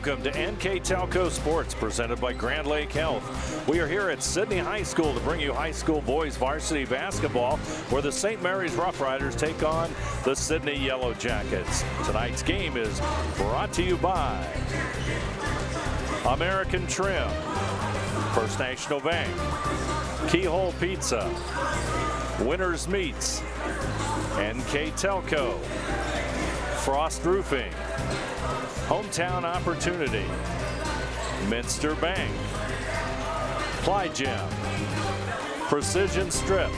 Welcome to NKTelco Sports, presented by Grand Lake Health. We are here at Sidney High School to bring you high school boys varsity basketball, where the St. Mary's Rough Riders take on the Sidney Yellow Jackets. Tonight's game is brought to you by American Trim, First National Bank, Keyhole Pizza, Winners Meats, NKTelco, Frost Roofing, Hometown Opportunity, Minster Bank, Ply Gym, Precision Strip,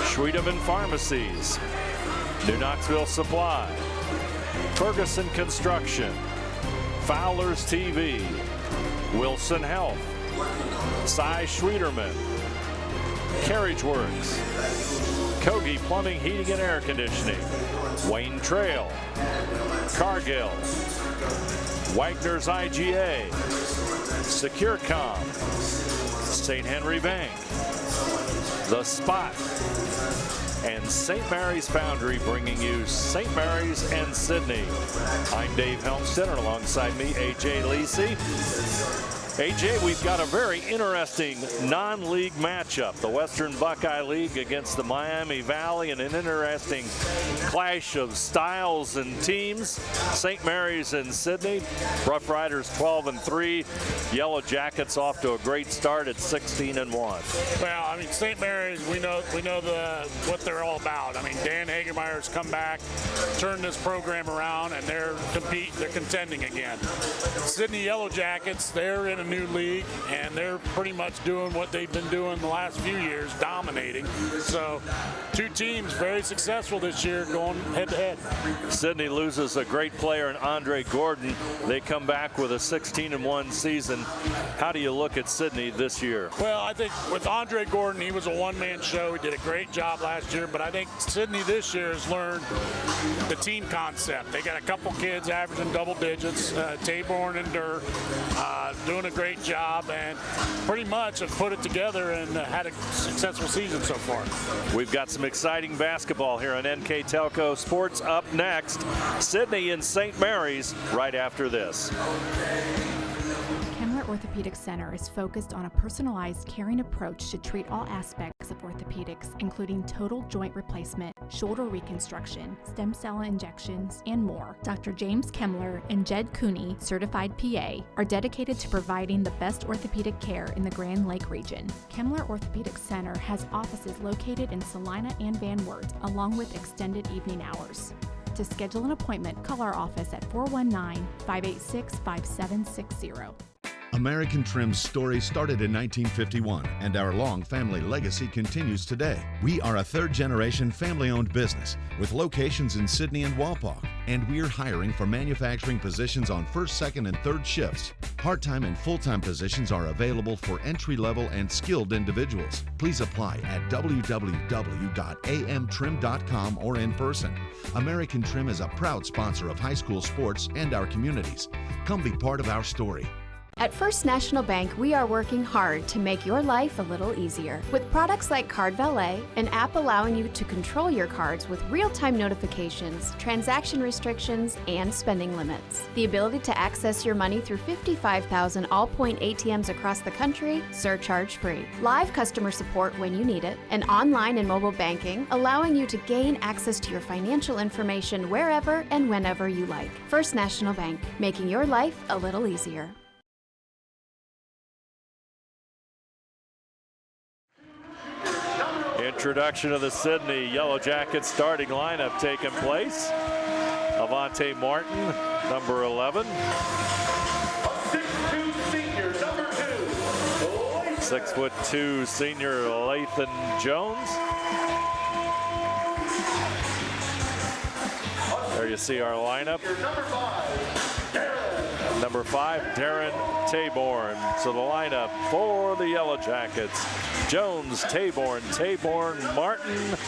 Schwedeman Pharmacies, New Knoxville Supply, Ferguson Construction, Fowler's TV, Wilson Health, Cy Schwederman, Carriage Works, Kogi Plumbing, Heating and Air Conditioning, Wayne Trail, Cargill, Wagner's IGA, SecureCom, St. Henry Bank, The Spot, and St. Mary's Foundry, bringing you St. Mary's and Sidney. I'm Dave Helmstead, alongside me, AJ Lisi. AJ, we've got a very interesting non-league matchup. The Western Buckeye League against the Miami Valley, and an interesting clash of styles and teams. St. Mary's and Sidney. Rough Riders 12-3. Yellow Jackets off to a great start at 16-1. Well, I mean, St. Mary's, we know what they're all about. I mean, Dan Hagemeyer's come back, turned this program around, and they're contending again. Sidney Yellow Jackets, they're in a new league, and they're pretty much doing what they've been doing the last few years, dominating. So two teams very successful this year, going head-to-head. Sidney loses a great player in Andre Gordon. They come back with a 16-1 season. How do you look at Sidney this year? Well, I think with Andre Gordon, he was a one-man show. He did a great job last year, but I think Sidney this year has learned the team concept. They got a couple kids averaging double digits, Taborn and Durr, doing a great job, and pretty much have put it together and had a successful season so far. We've got some exciting basketball here on NKTelco Sports. Up next, Sidney and St. Mary's right after this. Orthopedic Center is focused on a personalized, caring approach to treat all aspects of orthopedics, including total joint replacement, shoulder reconstruction, stem cell injections, and more. Dr. James Kemmler and Jed Cooney, certified PA, are dedicated to providing the best orthopedic care in the Grand Lake region. Kemmler Orthopedic Center has offices located in Salina and Van Wert, along with extended evening hours. To schedule an appointment, call our office at 419-586-5760. American Trim's story started in 1951, and our long family legacy continues today. We are a third-generation family-owned business with locations in Sidney and Wapak, and we're hiring for manufacturing positions on first, second, and third shifts. Part-time and full-time positions are available for entry-level and skilled individuals. Please apply at www.amtrim.com or in person. American Trim is a proud sponsor of high school sports and our communities. Come be part of our story. At First National Bank, we are working hard to make your life a little easier. With products like Card Valet, an app allowing you to control your cards with real-time notifications, transaction restrictions, and spending limits. The ability to access your money through 55,000 all-point ATMs across the country, surcharge-free. Live customer support when you need it, and online and mobile banking, allowing you to gain access to your financial information wherever and whenever you like. First National Bank, making your life a little easier. Introduction of the Sidney Yellow Jackets starting lineup taking place. Avante Martin, number 11. 6'2" senior, number 2. 6'2" senior Lathan Jones. There you see our lineup. Number 5, Darren Taborn. So the lineup for the Yellow Jackets: Jones, Taborn, Martin,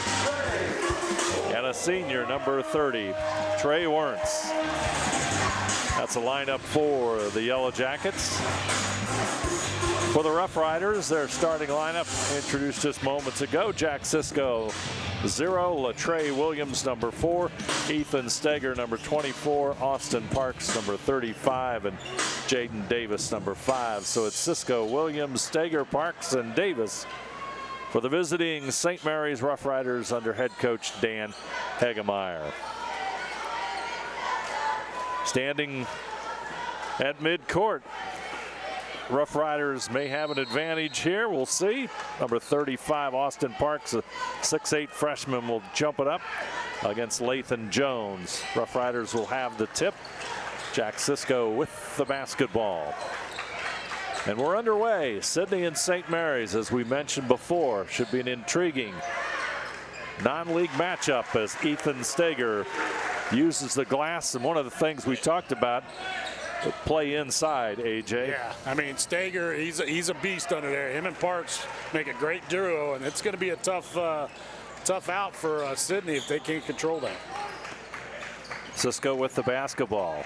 and a senior, number 30, Trey Wernz. That's a lineup for the Yellow Jackets. For the Rough Riders, their starting lineup introduced just moments ago. Jack Cisco, 0. Latrey Williams, number 4. Ethan Steger, number 24. Austin Parks, number 35. And Jaden Davis, number 5. So it's Cisco, Williams, Steger, Parks, and Davis for the visiting St. Mary's Rough Riders under head coach Dan Hagemeyer. Standing at midcourt, Rough Riders may have an advantage here. We'll see. Number 35, Austin Parks, a 6'8" freshman, will jump it up against Lathan Jones. Rough Riders will have the tip. Jack Cisco with the basketball. And we're underway. Sidney and St. Mary's, as we mentioned before, should be an intriguing non-league matchup as Ethan Steger uses the glass. And one of the things we talked about, play inside, AJ. Yeah, I mean, Steger, he's a beast under there. Him and Parks make a great duo, and it's going to be a tough out for Sidney if they can't control that. Cisco with the basketball.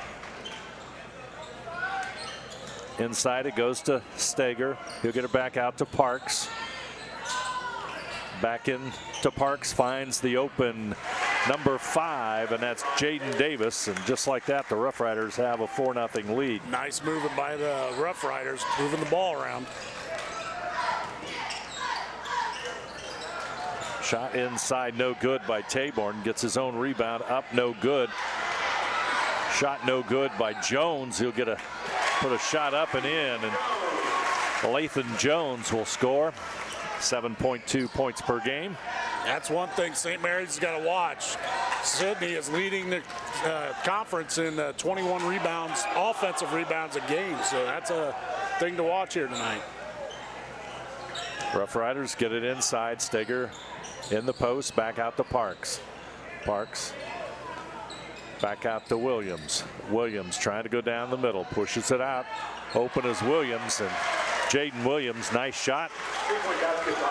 Inside it goes to Steger. He'll get it back out to Parks. Back in to Parks, finds the open number 5, and that's Jaden Davis. And just like that, the Rough Riders have a 4-0 lead. Nice movement by the Rough Riders, moving the ball around. Shot inside, no good by Taborn. Gets his own rebound up, no good. Shot no good by Jones. He'll get put a shot up and in, and Lathan Jones will score. 7.2 points per game. That's one thing St. Mary's has got to watch. Sidney is leading the conference in 21 rebounds, offensive rebounds a game, so that's a thing to watch here tonight. Rough Riders get it inside. Steger in the post, back out to Parks. Parks back out to Williams. Williams trying to go down the middle, pushes it out. Open is Williams, and Jaden Williams, nice shot.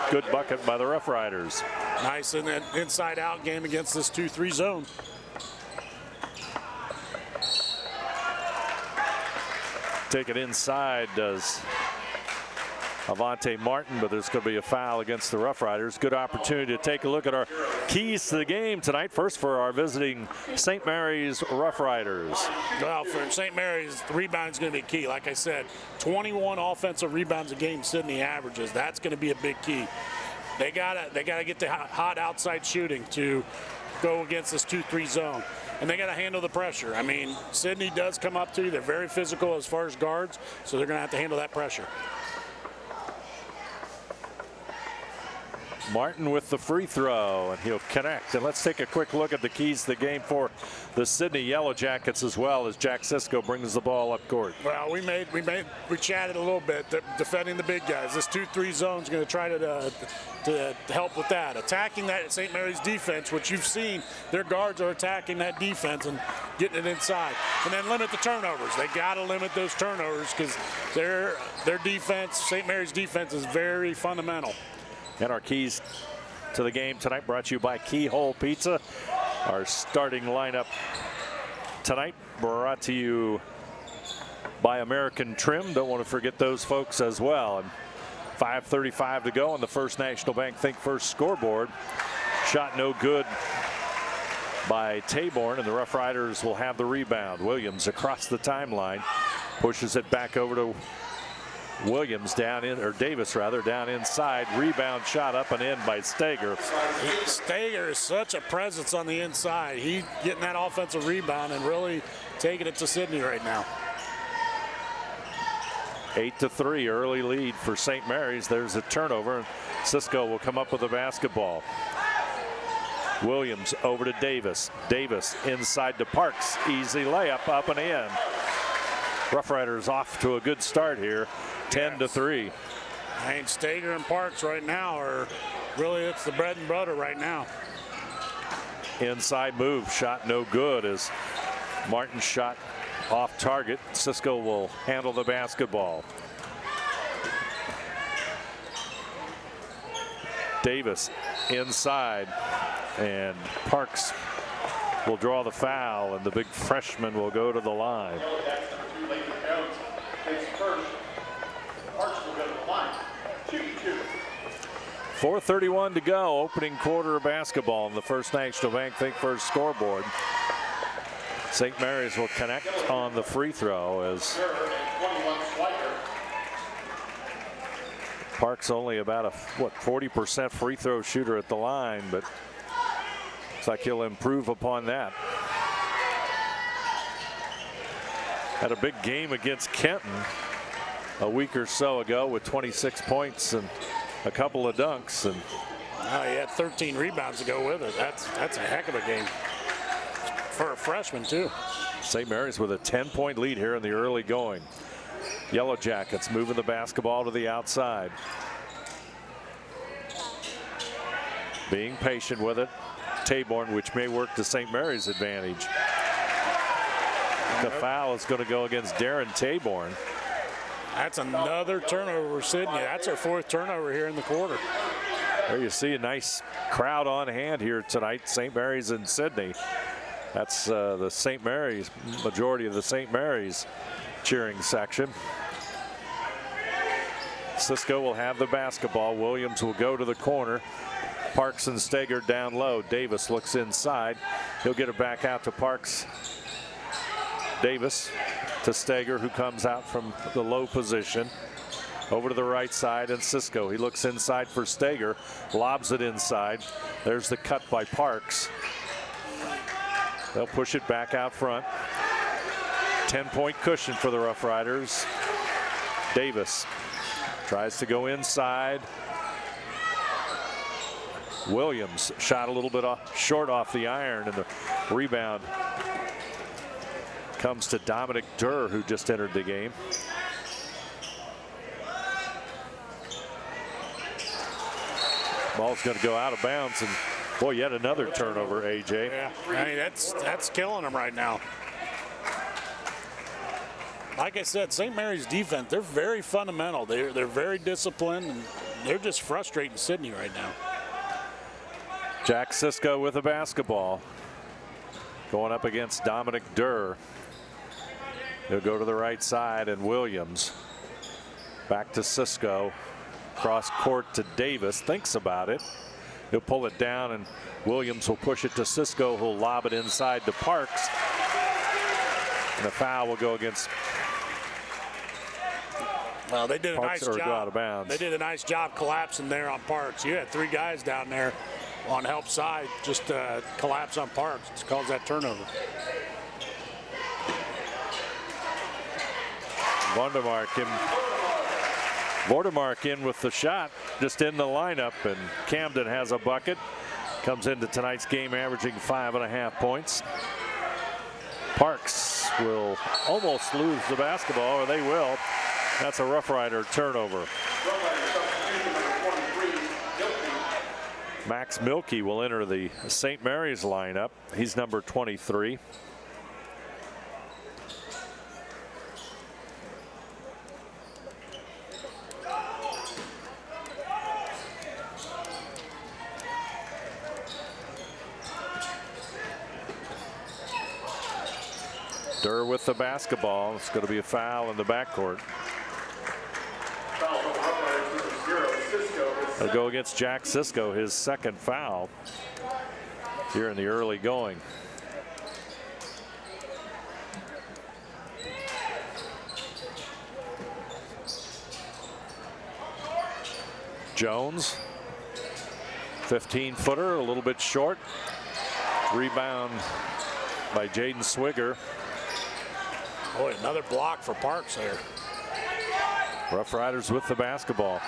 Good bucket by the Rough Riders. Nice in that inside-out game against this 2-3 zone. Take it inside does Avante Martin, but there's going to be a foul against the Rough Riders. Good opportunity to take a look at our keys to the game tonight. First for our visiting St. Mary's Rough Riders. Well, for St. Mary's, the rebound is going to be key. Like I said, 21 offensive rebounds a game Sidney averages. That's going to be a big key. They gotta get the hot outside shooting to go against this 2-3 zone. And they got to handle the pressure. I mean, Sidney does come up to you. They're very physical as far as guards, so they're going to have to handle that pressure. Martin with the free throw, and he'll connect. And let's take a quick look at the keys to the game for the Sidney Yellow Jackets as well, as Jack Cisco brings the ball up court. Well, we chatted a little bit defending the big guys. This 2-3 zone is going to try to help with that. Attacking that St. Mary's defense, which you've seen, their guards are attacking that defense and getting it inside. And then limit the turnovers. They got to limit those turnovers because their defense, St. Mary's defense, is very fundamental. And our keys to the game tonight brought to you by Keyhole Pizza. Our starting lineup tonight brought to you by American Trim. Don't want to forget those folks as well. And 5:35 to go on the First National Bank Think First scoreboard. Shot no good by Taborn, and the Rough Riders will have the rebound. Williams across the timeline, pushes it back over to Williams Davis rather, down inside. Rebound shot up and in by Steger. Steger is such a presence on the inside. He's getting that offensive rebound and really taking it to Sidney right now. 8-3 early lead for St. Mary's. There's a turnover. Cisco will come up with the basketball. Williams over to Davis. Davis inside to Parks. Easy layup up and in. Rough Riders off to a good start here. 10-3. I mean, Steger and Parks right now are really, it's the bread and butter right now. Inside move, shot no good as Martin shot off target. Cisco will handle the basketball. Davis inside, and Parks will draw the foul, and the big freshman will go to the line. 4:31 to go, opening quarter of basketball in the First National Bank Think First scoreboard. St. Mary's will connect on the free throw as Parks only about a 40% free throw shooter at the line, but looks like he'll improve upon that. Had a big game against Kenton a week or so ago with 26 points and a couple of dunks, and he had 13 rebounds to go with it. That's a heck of a game for a freshman too. St. Mary's with a 10-point lead here in the early going. Yellow Jackets moving the basketball to the outside. Being patient with it. Taborn, which may work to St. Mary's advantage. The foul is going to go against Darren Taborn. That's another turnover for Sidney. That's our 4th turnover here in the quarter. There you see a nice crowd on hand here tonight. St. Mary's and Sidney. That's the St. Mary's, majority of the St. Mary's cheering section. Cisco will have the basketball. Williams will go to the corner. Parks and Steger down low. Davis looks inside. He'll get it back out to Parks. Davis to Steger, who comes out from the low position. Over to the right side, and Cisco. He looks inside for Steger. Lobs it inside. There's the cut by Parks. They'll push it back out front. 10-point cushion for the Rough Riders. Davis tries to go inside. Williams shot a little bit short off the iron, and the rebound comes to Dominic Durr, who just entered the game. Ball's going to go out of bounds, and boy, yet another turnover, AJ. Yeah, I mean, that's killing them right now. Like I said, St. Mary's defense, they're very fundamental. They're very disciplined, and they're just frustrating Sidney right now. Jack Cisco with the basketball. Going up against Dominic Durr. He'll go to the right side, and Williams back to Cisco. Cross court to Davis. Thinks about it. He'll pull it down, and Williams will push it to Cisco, who'll lob it inside to Parks. And the foul will go against. Well, they did a Parks, nice or job. go out of bounds. They did a nice job collapsing there on Parks. You had 3 guys down there on help side, just collapse on Parks. It's caused that turnover. Vordermark in with the shot, just in the lineup, and Camden has a bucket. Comes into tonight's game averaging 5.5 points. Parks will almost lose the basketball, or they will. That's a Rough Rider turnover. Max Milkey will enter the St. Mary's lineup. He's number 23. Durr with the basketball. It's going to be a foul in the backcourt. It'll go against Jack Cisco, his 2nd foul here in the early going. Jones, 15-footer, a little bit short. Rebound by Jaden Swigger. Boy, another block for Parks there. Rough Riders with the basketball.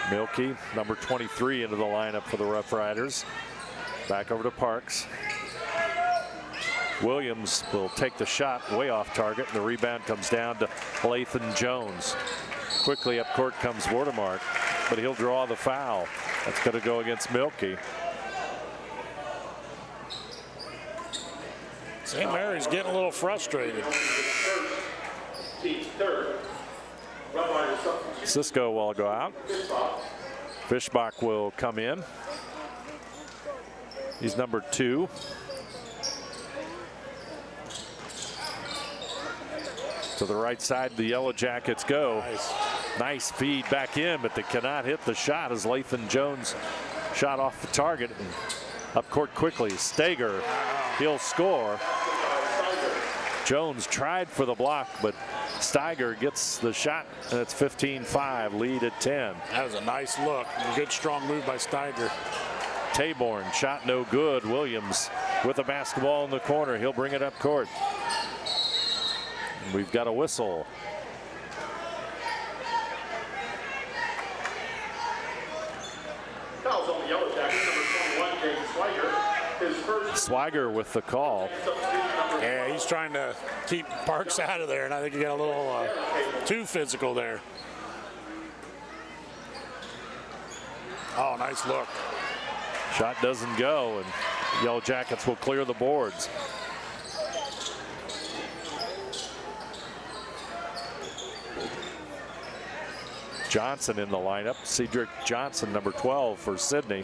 Milkey, number 23, into the lineup for the Rough Riders. Back over to Parks. Williams will take the shot way off target, and the rebound comes down to Lathan Jones. Quickly up court comes Vordermark, but he'll draw the foul. That's going to go against Milkey. St. Mary's getting a little frustrated. Cisco will go out. Fishbach will come in. He's number 2. To the right side, the Yellow Jackets go. Nice feed back in, but they cannot hit the shot as Lathan Jones shot off the target. And up court quickly, Stager, he'll score. Jones tried for the block, but Steiger gets the shot, and it's 15-5, lead at 10. That was a nice look. A good, strong move by Steiger. Taborn, shot no good. Williams with the basketball in the corner. He'll bring it up court. And we've got a whistle. Fouls on the Yellow Jackets, number 21, James Swiger. His first. Swiger with the call. Yeah, he's trying to keep Parks out of there, and I think he got a little too physical there. Oh, nice look. Shot doesn't go, and Yellow Jackets will clear the boards. Johnson in the lineup. Cedric Johnson, number 12 for Sidney.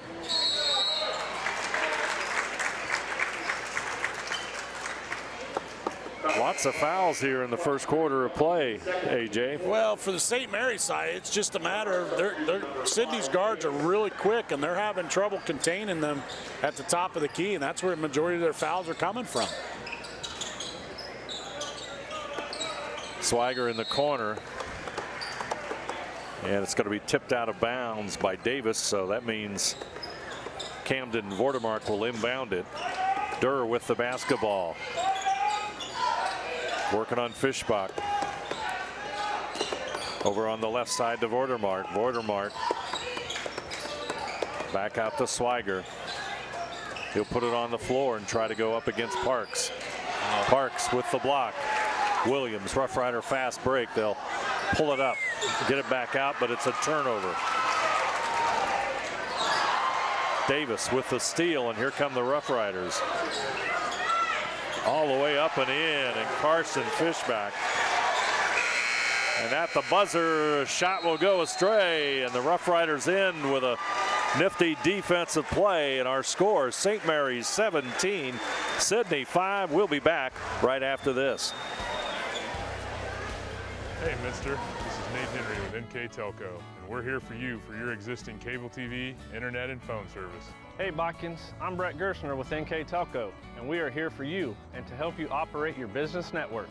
Lots of fouls here in the first quarter of play, AJ. Well, for the St. Mary's side, it's just a matter of Sidney's guards are really quick, and they're having trouble containing them at the top of the key, and that's where the majority of their fouls are coming from. Swiger in the corner. And it's going to be tipped out of bounds by Davis, so that means Camden Vordermark will inbound it. Durr with the basketball. Working on Fischbach. Over on the left side to Vordermark. Vordermark back out to Swiger. He'll put it on the floor and try to go up against Parks. Parks with the block. Williams, Rough Rider fast break. They'll pull it up, get it back out, but it's a turnover. Davis with the steal, and here come the Rough Riders. All the way up and in, and Carson Fischbach. And at the buzzer, a shot will go astray, and the Rough Riders in with a nifty defensive play, and our score, St. Mary's 17, Sidney 5. We'll be back right after this. Hey, mister, this is Nate Henry with NKTelco, and we're here for you for your existing cable TV, internet, and phone service. Hey, Botkins, I'm Brett Gershner with NKTelco, and we are here for you and to help you operate your business network.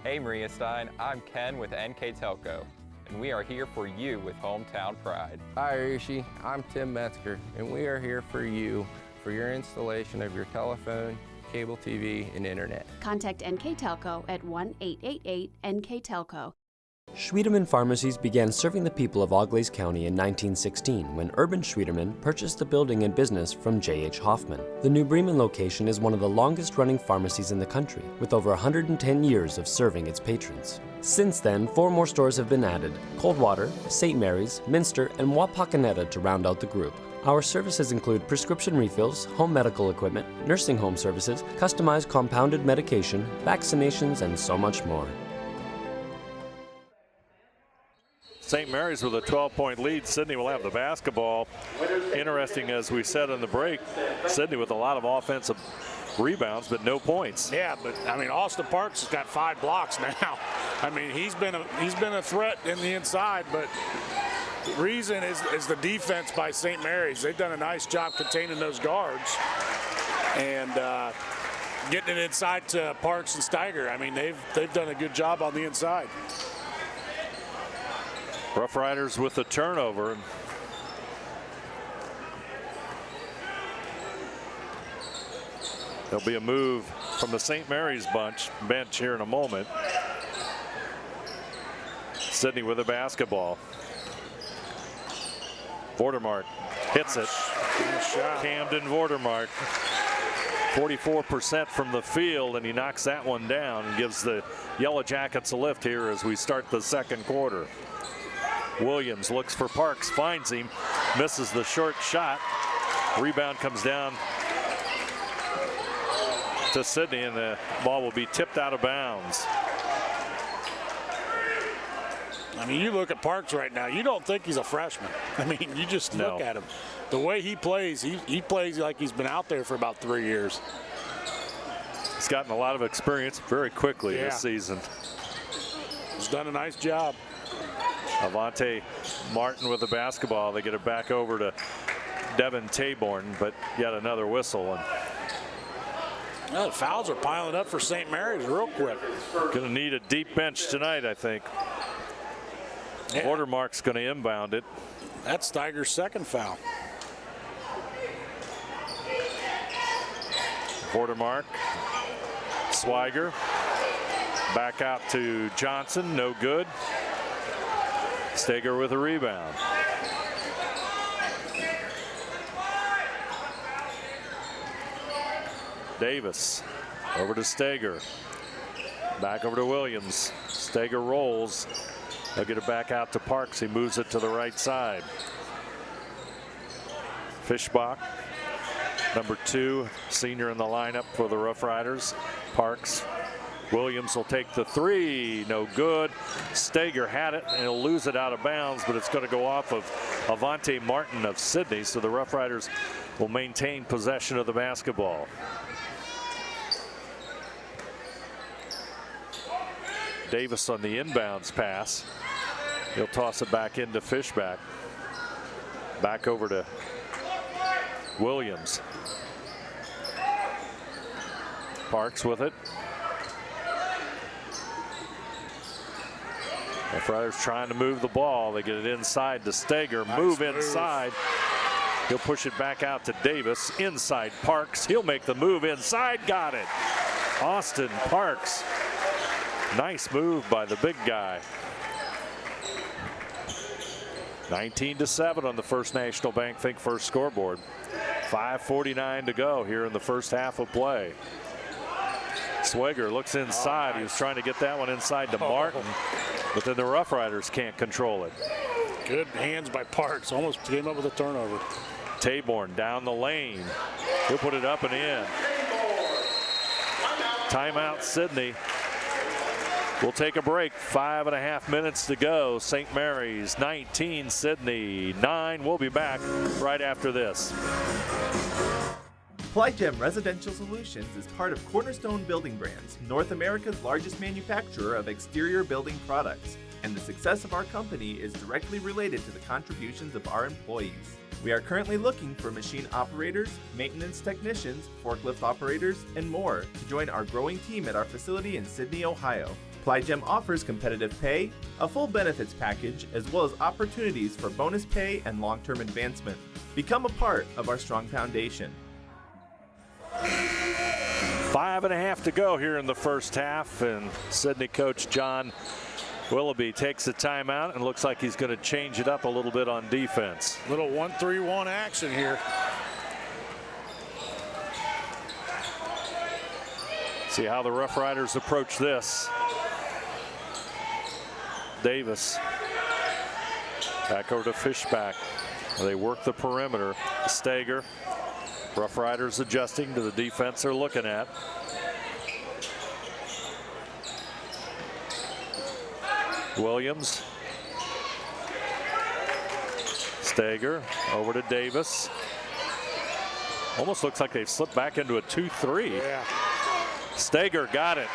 Hey, Maria Stein, I'm Ken with NKTelco, and we are here for you with Hometown Pride. Hi, Rishi, I'm Tim Metzger, and we are here for you for your installation of your telephone, cable TV, and internet. Contact NKTelco at 1-888-NKTelco. Schwiedemann Pharmacies began serving the people of Auglaize County in 1916 when Urban Schwiedemann purchased the building and business from J.H. Hoffman. The New Bremen location is one of the longest-running pharmacies in the country, with over 110 years of serving its patrons. Since then, 4 more stores have been added: Coldwater, St. Mary's, Minster, and Wapakoneta to round out the group. Our services include prescription refills, home medical equipment, nursing home services, customized compounded medication, vaccinations, and so much more. St. Mary's with a 12-point lead. Sidney will have the basketball. Interesting, as we said in the break, Sidney with a lot of offensive rebounds, but no points. Yeah, but I mean, Austin Parks has got 5 blocks now. I mean, he's been a threat in the inside, but the reason is the defense by St. Mary's. They've done a nice job containing those guards and getting it inside to Parks and Steiger. I mean, they've done a good job on the inside. Rough Riders with the turnover. There'll be a move from the St. Mary's bench here in a moment. Sidney with the basketball. Vordermark hits it. Nice shot. Camden Vordermark. 44% from the field, and he knocks that one down and gives the Yellow Jackets a lift here as we start the second quarter. Williams looks for Parks, finds him, misses the short shot. Rebound comes down to Sidney, and the ball will be tipped out of bounds. I mean, you look at Parks right now, you don't think he's a freshman. I mean, you just look at him. The way he plays, he plays like he's been out there for about 3 years. He's gotten a lot of experience very quickly this season. He's done a nice job. Avante Martin with the basketball. They get it back over to Devin Taborn, but yet another whistle. And well, the fouls are piling up for St. Mary's real quick. Going to need a deep bench tonight, I think. Yeah. Watermark's going to inbound it. That's Steiger's second foul. Watermark, Swiger, back out to Johnson, no good. Steger with a rebound. Davis over to Steger. Back over to Williams. Steger rolls. They'll get it back out to Parks. He moves it to the right side. Fischbach, number 2, senior in the lineup for the Rough Riders. Parks. Williams will take the 3, no good. Steger had it, and he'll lose it out of bounds, but it's going to go off of Avante Martin of Sidney, so the Rough Riders will maintain possession of the basketball. Davis on the inbounds pass. He'll toss it back into Fischbach. Back over to Williams. Parks with it. The Riders trying to move the ball. They get it inside to Steger. Move inside. He'll push it back out to Davis. Inside Parks. He'll make the move inside. Got it. Austin Parks. Nice move by the big guy. 19-7 on the First National Bank Think First scoreboard. 5:49 to go here in the first half of play. Swiger looks inside. He was trying to get that one inside to Martin, but then the Rough Riders can't control it. Good hands by Parks. Almost came up with a turnover. Taborn down the lane. He'll put it up and in. Timeout, Sidney. We'll take a break. 5.5 minutes to go. St. Mary's 19, Sidney 9. We'll be back right after this. Plygem Residential Solutions is part of Cornerstone Building Brands, North America's largest manufacturer of exterior building products, and the success of our company is directly related to the contributions of our employees. We are currently looking for machine operators, maintenance technicians, forklift operators, and more to join our growing team at our facility in Sidney, Ohio. Plygem offers competitive pay, a full benefits package, as well as opportunities for bonus pay and long-term advancement. Become a part of our strong foundation. 5.5 to go here in the first half, and Sidney coach John Willoughby takes a timeout and looks like he's going to change it up a little bit on defense. Little 1-3-1 action here. See how the Rough Riders approach this. Davis back over to Fischbach. They work the perimeter. Steger. Rough Riders adjusting to the defense they're looking at. Williams. Steger over to Davis. Almost looks like they've slipped back into a 2-3. Yeah. Steger got it.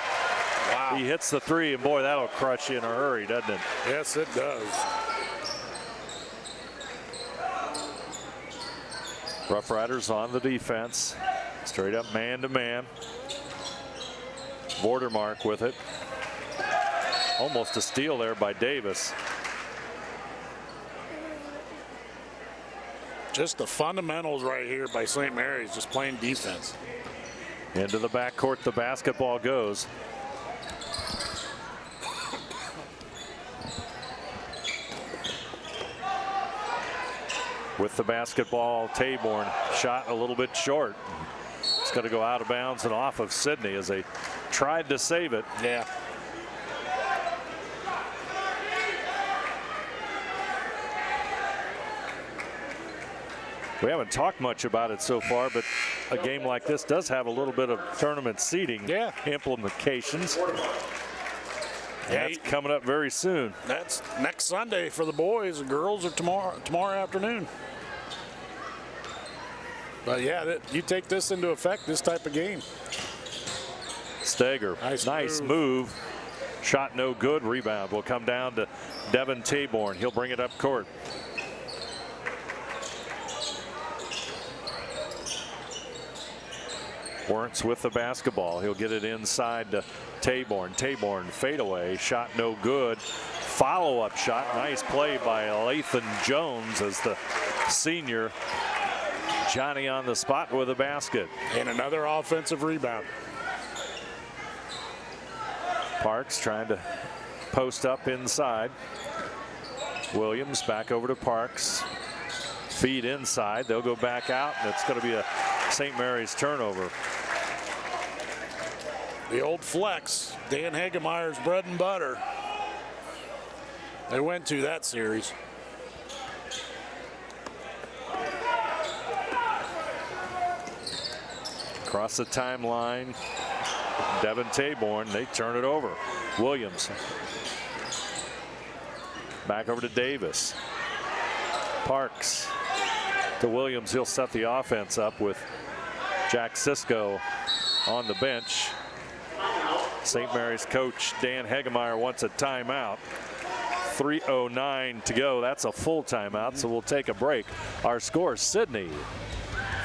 Wow. He hits the 3, and boy, that'll crush you in a hurry, doesn't it? Yes, it does. Rough Riders on the defense. Straight up man-to-man. Vordermark with it. Almost a steal there by Davis. Just the fundamentals right here by St. Mary's, just playing defense. Into the backcourt the basketball goes. With the basketball, Taborn shot a little bit short. It's going to go out of bounds and off of Sidney as they tried to save it. Yeah. We haven't talked much about it so far, but a game like this does have a little bit of tournament seeding implications. Yeah, that's coming up very soon. That's next Sunday for the boys. The girls are tomorrow afternoon. But yeah, you take this into effect, this type of game. Steger, nice move. Shot no good. Rebound will come down to Devin Taborn. He'll bring it up court. Wernz with the basketball. He'll get it inside to Taborn. Taborn fadeaway. Shot no good. Follow-up shot. Nice play by Lathan Jones as the senior. Johnny on the spot with a basket. And another offensive rebound. Parks trying to post up inside. Williams back over to Parks. Feed inside. They'll go back out, and it's going to be a St. Mary's turnover. The old flex, Dan Hagemeyer's bread and butter. They went to that series. Across the timeline, Devin Taborn, they turn it over. Williams. Back over to Davis. Parks to Williams. He'll set the offense up with Jack Sisko on the bench. St. Mary's coach Dan Hagemeyer wants a timeout. 3:09 to go. That's a full timeout, so we'll take a break. Our score, Sidney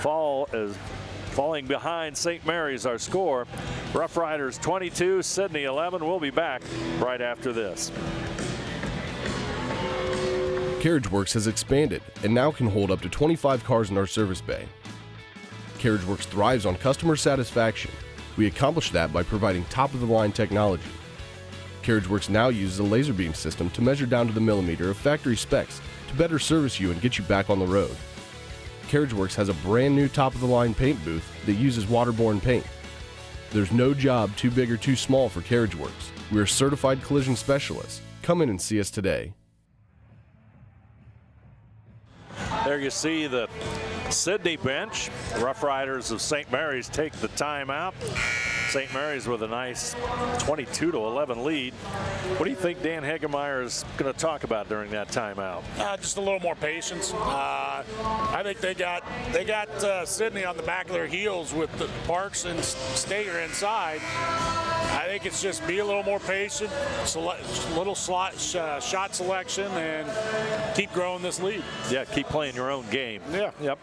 falling behind St. Mary's. Our score, Rough Riders 22, Sidney 11. We'll be back right after this. CarriageWorks has expanded and now can hold up to 25 cars in our service bay. CarriageWorks thrives on customer satisfaction. We accomplish that by providing top-of-the-line technology. CarriageWorks now uses a laser beam system to measure down to the millimeter of factory specs to better service you and get you back on the road. CarriageWorks has a brand new top-of-the-line paint booth that uses waterborne paint. There's no job too big or too small for CarriageWorks. We're certified collision specialists. Come in and see us today. There you see the Sidney bench. Rough Riders of St. Mary's take the timeout. St. Mary's with a nice 22-11 lead. What do you think Dan Hagemeyer is going to talk about during that timeout? Just a little more patience. I think they got Sidney on the back of their heels with the Parks and Stager inside. I think it's just be a little more patient, shot selection, and keep growing this lead. Yeah, keep playing your own game. Yeah. Yep.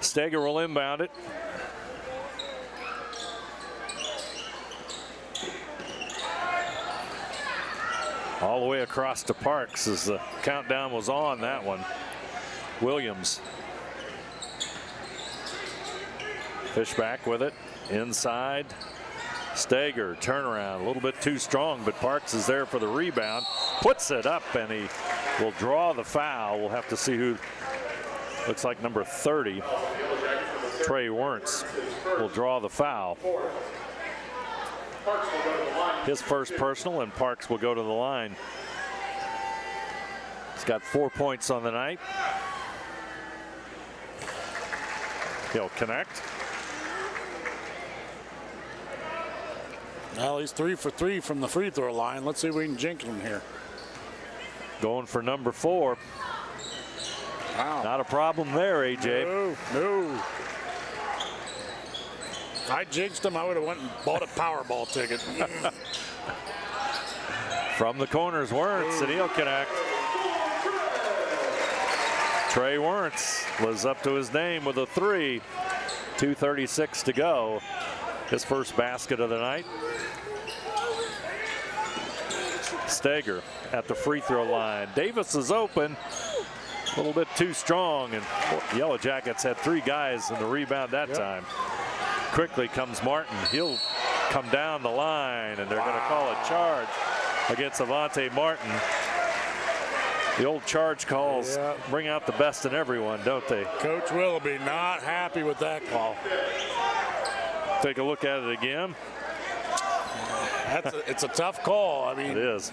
Stager will inbound it. All the way across to Parks as the countdown was on that one. Williams. Fishback with it. Inside. Stager, turnaround, a little bit too strong, but Parks is there for the rebound. Puts it up, and he will draw the foul. We'll have to see who. Looks like number 30, Trey Wernz, will draw the foul. His first personal, and Parks will go to the line. He's got 4 points on the night. He'll connect. Well, he's 3 for 3 from the free throw line. Let's see if we can jinx him here. Going for number 4. Wow. Not a problem there, AJ. No. If I jinxed him, I would have went and bought a Powerball ticket. From the corners, Wernz, and he'll connect. Trey Wernz lives up to his name with a 3. 2:36 to go. His first basket of the night. Stager at the free throw line. Davis is open. A little bit too strong, and Yellow Jackets had 3 guys in the rebound that time. Quickly comes Martin. He'll come down the line, and they're going to call a charge against Avante Martin. The old charge calls bring out the best in everyone, don't they? Coach Willoughby not happy with that call. Take a look at it again. It's a tough call. I mean, it is.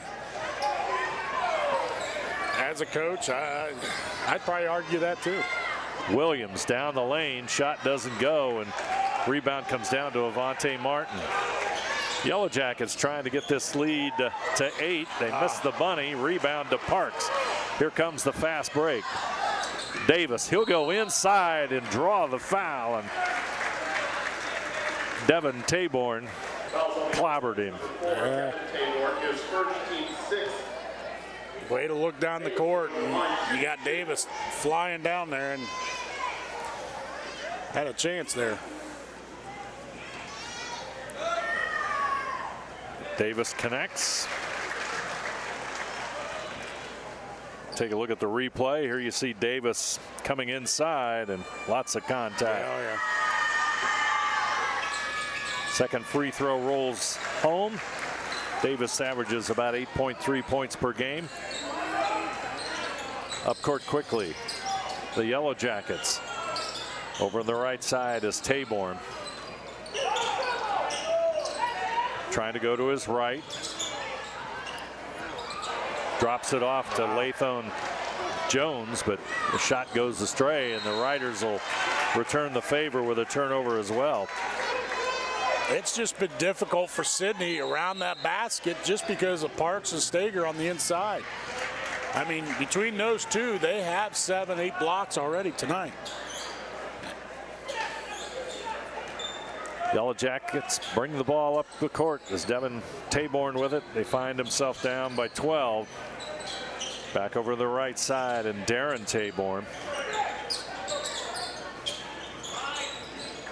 As a coach, I'd probably argue that too. Williams down the lane, shot doesn't go, and rebound comes down to Avante Martin. Yellow Jackets trying to get this lead to 8. They missed the bunny. Rebound to Parks. Here comes the fast break. Davis, he'll go inside and draw the foul, and Devin Taborn clobbered him. His first team 6. Way to look down the court. And you got Davis flying down there and had a chance there. Davis connects. Take a look at the replay. Here you see Davis coming inside and lots of contact. Oh, yeah. Second free throw rolls home. Davis averages about 8.3 points per game. Up court quickly, the Yellow Jackets. Over on the right side is Taborn. Trying to go to his right. Drops it off to Latham Jones, but the shot goes astray, and the Riders will return the favor with a turnover as well. It's just been difficult for Sidney around that basket just because of Parks and Stager on the inside. I mean, between those two, they have 7, 8 blocks already tonight. Yellow Jackets bring the ball up the court as Devin Taborn with it. They find himself down by 12. Back over the right side, and Darren Taborn.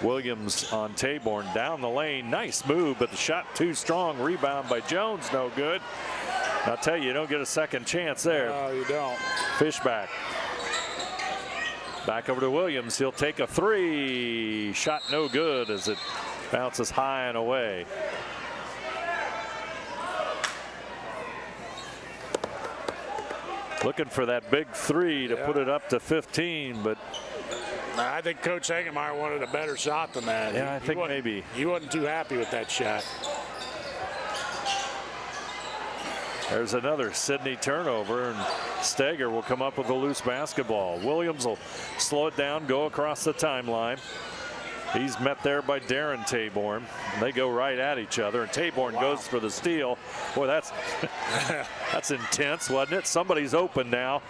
Williams on Taborn down the lane. Nice move, but the shot too strong. Rebound by Jones, no good. I'll tell you, you don't get a second chance there. No, you don't. Fishback. Back over to Williams. He'll take a three. Shot no good as it bounces high and away. Looking for that big three to put it up to 15, but I think Coach Hagemeyer wanted a better shot than that. Yeah, I think maybe. He wasn't too happy with that shot. There's another Sidney turnover, and Stager will come up with a loose basketball. Williams will slow it down, go across the timeline. He's met there by Darren Taborn. They go right at each other, and Taborn goes for the steal. Boy, that's intense, wasn't it? Somebody's open now.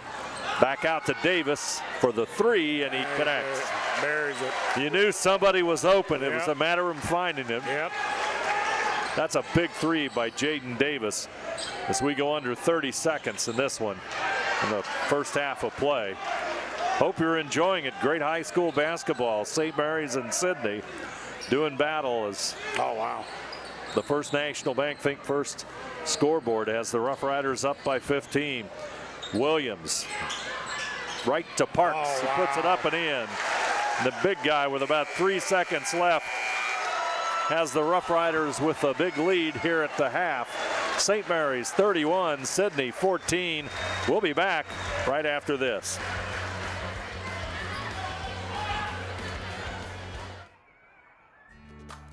Back out to Davis for the three, and he connects. Buries it. You knew somebody was open. It was a matter of finding him. Yep. That's a big three by Jaden Davis as we go under 30 seconds in this one in the first half of play. Hope you're enjoying it. Great high school basketball. St. Mary's and Sidney doing battle as the First National Bank Think First scoreboard has the Rough Riders up by 15. Williams right to Parks. He puts it up and in. The big guy with about 3 seconds left has the Rough Riders with a big lead here at the half. St. Mary's 31, Sidney 14. We'll be back right after this.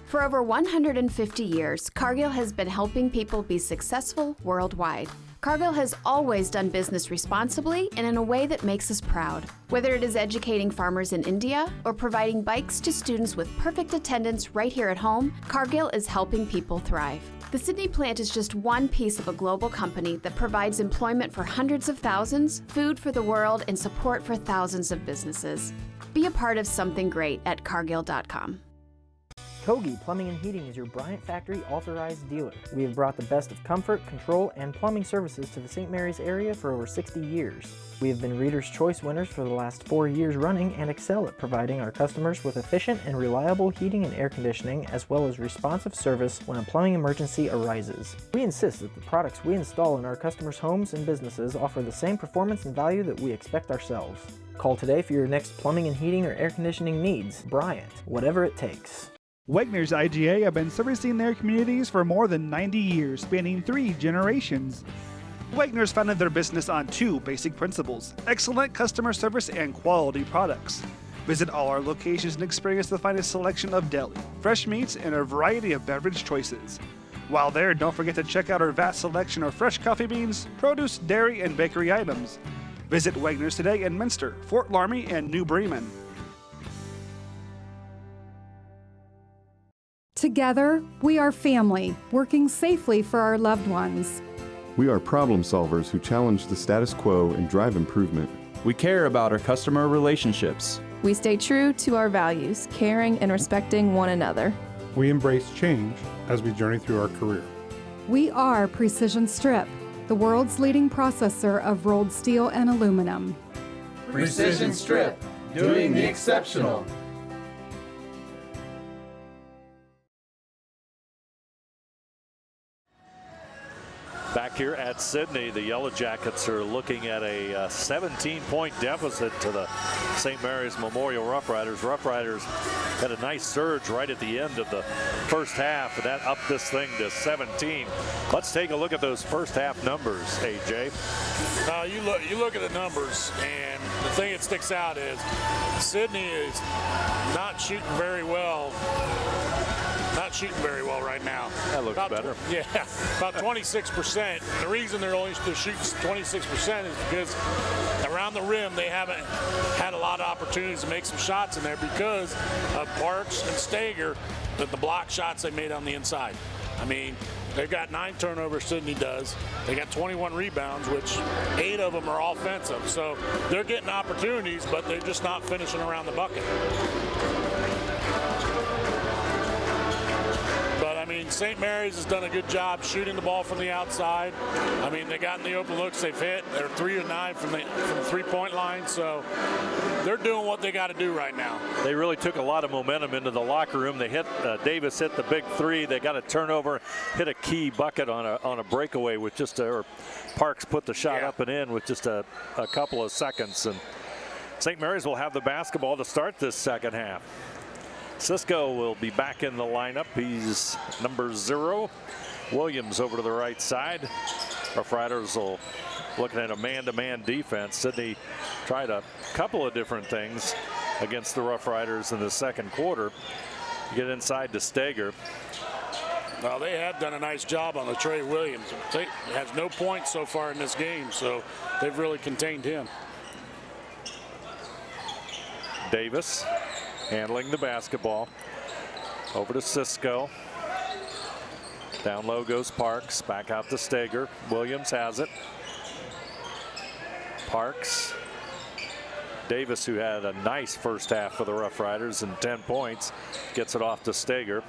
For over 150 years, Cargill has been helping people be successful worldwide. Cargill has always done business responsibly and in a way that makes us proud. Whether it is educating farmers in India or providing bikes to students with perfect attendance right here at home, Cargill is helping people thrive. The Sidney plant is just one piece of a global company that provides employment for hundreds of thousands, food for the world, and support for thousands of businesses. Be a part of something great at Cargill.com. Kogi Plumbing and Heating is your Bryant Factory authorized dealer. We have brought the best of comfort, control, and plumbing services to the St. Mary's area for over 60 years. We have been Reader's Choice winners for the last 4 years running and excel at providing our customers with efficient and reliable heating and air conditioning, as well as responsive service when a plumbing emergency arises. We insist that the products we install in our customers' homes and businesses offer the same performance and value that we expect ourselves. Call today for your next plumbing and heating or air conditioning needs. Bryant, whatever it takes. Wegner's IGA have been servicing their communities for more than 90 years, spanning 3 generations. Wegner's founded their business on 2 basic principles: excellent customer service and quality products. Visit all our locations and experience the finest selection of deli, fresh meats, and a variety of beverage choices. While there, don't forget to check out our vast selection of fresh coffee beans, produce, dairy, and bakery items. Visit Wegner's today in Minster, Fort Laramie, and New Bremen. Together, we are family, working safely for our loved ones. We are problem solvers who challenge the status quo and drive improvement. We care about our customer relationships. We stay true to our values, caring and respecting one another. We embrace change as we journey through our career. We are Precision Strip, the world's leading processor of rolled steel and aluminum. Precision Strip, doing the exceptional. Back here at Sidney, the Yellow Jackets are looking at a 17-point deficit to the St. Mary's Memorial Rough Riders. Rough Riders had a nice surge right at the end of the first half, and that upped this thing to 17. Let's take a look at those first half numbers, AJ. You look at the numbers, and the thing that sticks out is Sidney is not shooting very well. Not shooting very well right now. That looks better. Yeah, about 26%. The reason they're shooting 26% is because around the rim they haven't had a lot of opportunities to make some shots in there because of Parks and Stager, the block shots they made on the inside. I mean, they've got 9 turnovers, Sidney does. They got 21 rebounds, which 8 of them are offensive. So they're getting opportunities, but they're just not finishing around the bucket. I mean, St. Mary's has done a good job shooting the ball from the outside. I mean, they got in the open looks they've hit. They're 3 of 9 from the three-point line, so they're doing what they got to do right now. They really took a lot of momentum into the locker room. They hit Davis hit the big 3. They got a turnover, hit a key bucket on a breakaway with just or Parks put the shot up and in with just a couple of seconds. And St. Mary's will have the basketball to start this second half. Cisco will be back in the lineup. He's number 0. Williams over to the right side. Rough Riders will looking at a man-to-man defense. Sidney tried a couple of different things against the Rough Riders in the second quarter. Get inside to Stager. Well, they have done a nice job on the Trey Williams. He has no points so far in this game, so they've really contained him. Davis handling the basketball. Over to Cisco. Down low goes Parks. Back out to Stager. Williams has it. Parks. Davis, who had a nice first half for the Rough Riders and 10 points, gets it off to Stager.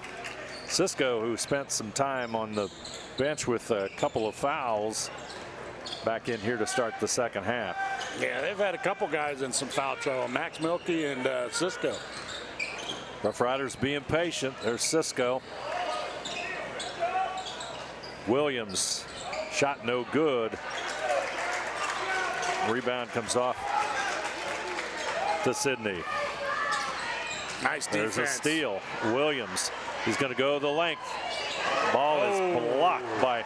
Cisco, who spent some time on the bench with a couple of fouls, back in here to start the second half. Yeah, they've had a couple guys in some foul trouble. Max Milkey and Cisco. Rough Riders being patient. There's Cisco. Williams, shot no good. Rebound comes off to Sidney. Nice defense. There's a steal. Williams, he's going to go the length. Ball is blocked by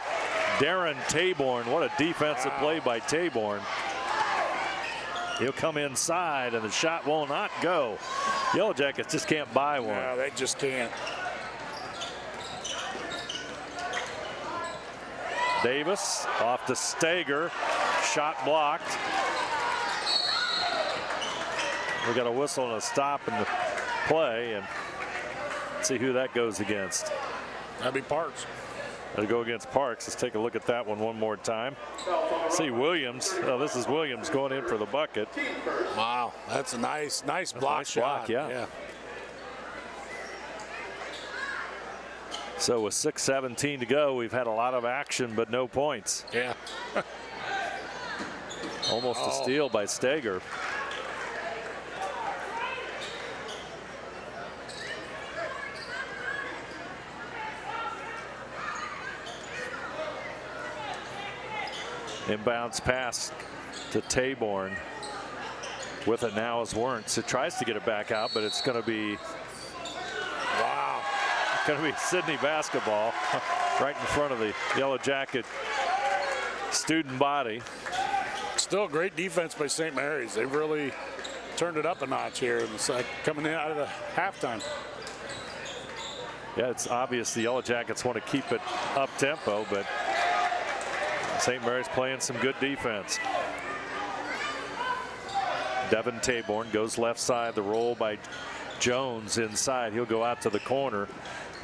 Darren Taborn. What a defensive play by Taborn. He'll come inside, and the shot will not go. Yellow Jackets just can't buy one. No, they just can't. Davis off to Stager. Shot blocked. We got a whistle and a stop in the play, and let's see who that goes against. That'd be Parks. That'll go against Parks. Let's take a look at that one more time. See Williams. Oh, this is Williams going in for the bucket. Wow, that's a nice block shot. Yeah. So with 6:17 to go, we've had a lot of action, but no points. Yeah. Almost a steal by Stager. Inbounds pass to Taborn. With it now is Wernz. It tries to get it back out, but it's going to be going to be Sidney basketball right in front of the Yellow Jacket student body. Still great defense by St. Mary's. They've really turned it up a notch here. It's like coming in out of the halftime. Yeah, it's obvious the Yellow Jackets want to keep it up tempo, but St. Mary's playing some good defense. Devin Taborn goes left side. The roll by Jones inside. He'll go out to the corner.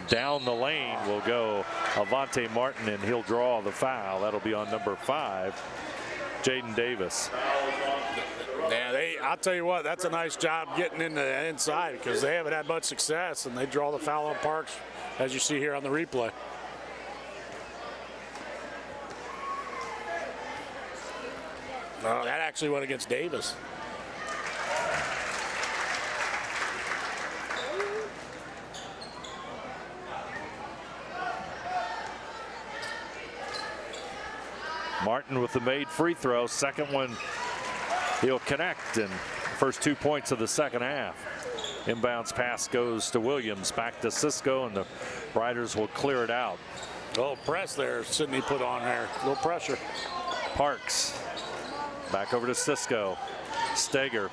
Down the lane will go Avante Martin, and he'll draw the foul. That'll be on number 5, Jaden Davis. Yeah, Hey, I'll tell you what, that's a nice job getting in the inside because they haven't had much success, and they draw the foul on Parks, as you see here on the replay. Oh, that actually went against Davis. Martin with the made free throw. Second one, he'll connect, and first 2 points of the second half. Inbounds pass goes to Williams, back to Cisco, and the Riders will clear it out. A little press there, Sidney put on there. A little pressure. Parks, back over to Cisco. Steger,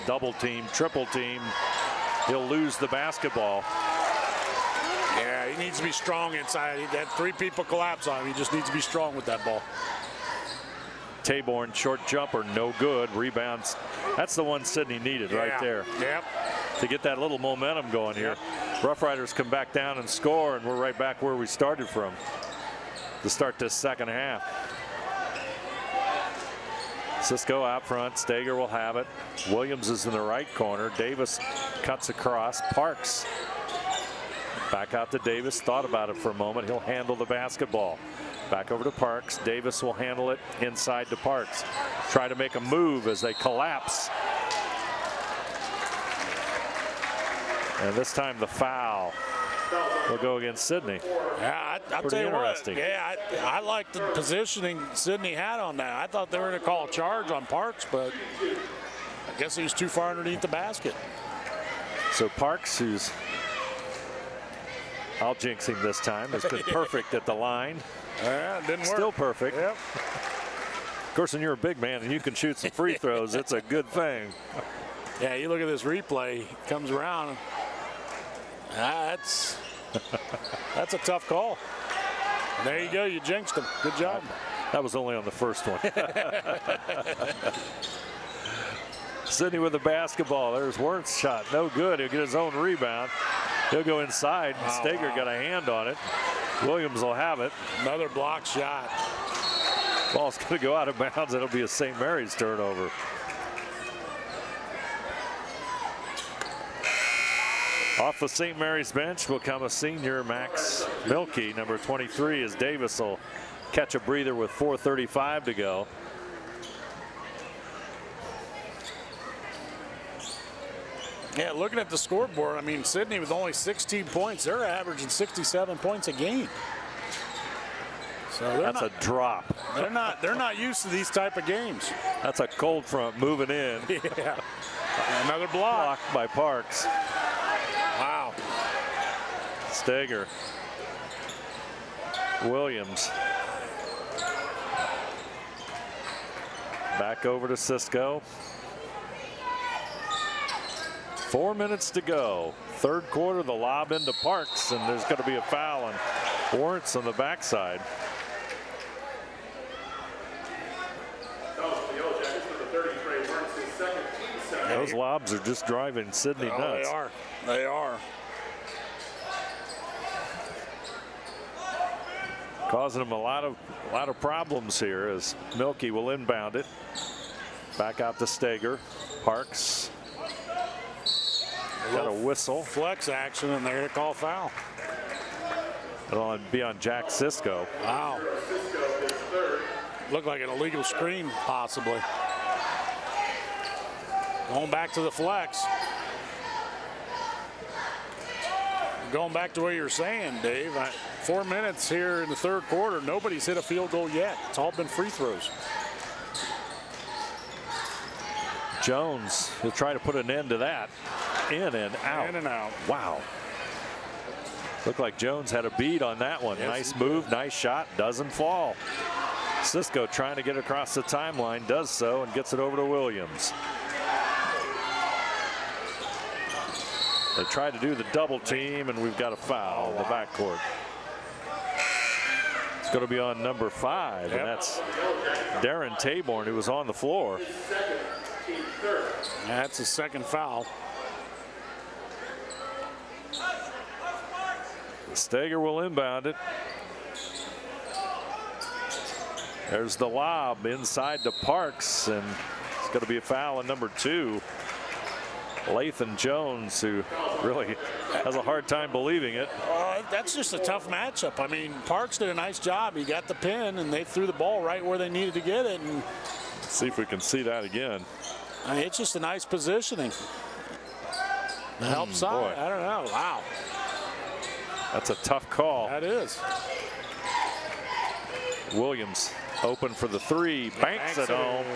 double team, triple team. He'll lose the basketball. Yeah, he needs to be strong inside. He had 3 people collapse on him. He just needs to be strong with that ball. Taborn, short jumper, no good. Rebounds. That's the one Sidney needed right there. Yep. To get that little momentum going here. Rough Riders come back down and score, and we're right back where we started from to start this second half. Cisco out front. Steger will have it. Williams is in the right corner. Davis cuts across. Parks back out to Davis. Thought about it for a moment. He'll handle the basketball. Back over to Parks. Davis will handle it inside to Parks. Try to make a move as they collapse. And this time the foul will go against Sidney. Yeah, I'll tell you what. Yeah, I like the positioning Sidney had on that. I thought they were going to call a charge on Parks, but I guess he was too far underneath the basket. So Parks, who's, I'll jinx him this time, has been perfect at the line. Yeah, it didn't work. Still perfect. Yep. Of course, when you're a big man and you can shoot some free throws, it's a good thing. Yeah, you look at this replay, comes around. That's a tough call. And there you go, you jinxed him. Good job. That was only on the first one. Sidney with the basketball. There's Werth's shot. No good. He'll get his own rebound. He'll go inside. And Steger got a hand on it. Williams will have it. Another block shot. Ball's going to go out of bounds. It'll be a St. Mary's turnover. Off the St. Mary's bench will come a senior, Max Milkey, number 23, as Davis will catch a breather with 4:35 to go. Yeah, looking at the scoreboard, I mean, Sidney with only 16 points, they're averaging 67 points a game. So that's a drop. They're not used to these type of games. That's a cold front moving in. Yeah. Another block. Blocked by Parks. Wow. Steger. Williams. Back over to Cisco. 4 minutes to go. Third quarter, the lob into Parks, and there's going to be a foul on Werth's on the backside. Those lobs are just driving Sidney nuts. They are. They are. Causing him a lot of problems here as Milkey will inbound it. Back out to Steger. Parks. Got a whistle. Flex action, and they're going to call foul. It'll be on Jack Cisco. Wow. Looked like an illegal screen, possibly. Going back to the flex. Going back to what you were saying, Dave. 4 minutes here in the third quarter. Nobody's hit a field goal yet. It's all been free throws. Jones, he'll try to put an end to that. In and out. In and out. Wow. Looked like Jones had a bead on that one. Yes, nice move, nice shot, doesn't fall. Cisco trying to get across the timeline, does so, and gets it over to Williams. They tried to do the double team, and we've got a foul in the backcourt. It's going to be on number 5, and that's Darren Taborn, who was on the floor. That's his second foul. Steger will inbound it. There's the lob inside to Parks, and It's going to be a foul on number 2. Lathan Jones, who really has a hard time believing it. That's just a tough matchup. I mean, Parks did a nice job. He got the pin, and they threw the ball right where they needed to get it. And let's see if we can see that again. I mean, it's just a nice positioning. The help side, boy. I don't know. Wow. That's a tough call. That is. Williams open for the 3, banks it home.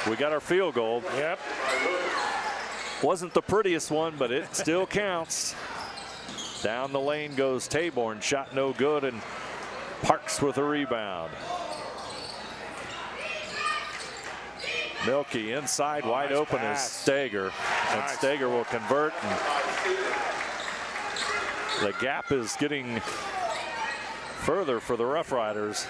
We got our field goal. Yep. Wasn't the prettiest one, but it still counts. Down the lane goes Taborn, shot no good, and Parks with a rebound. Milky inside, wide nice open pass. is Stager, and Stager will convert. And the gap is getting further for the Rough Riders.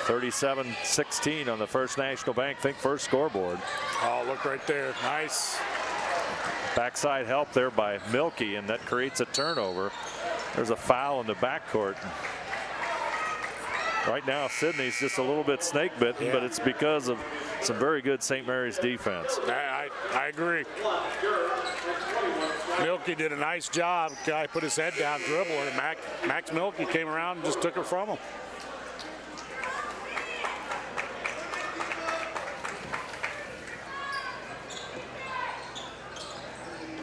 37-16 on the First National Bank Think First scoreboard. Oh, look right there. Nice. Backside help there by Milky, and that creates a turnover. There's a foul in the backcourt. Right now, Sidney's just a little bit snake bitten, but it's because of some very good St. Mary's defense. I agree. Milky did a nice job. Guy put his head down, dribble, and Max Milky came around and just took her from him.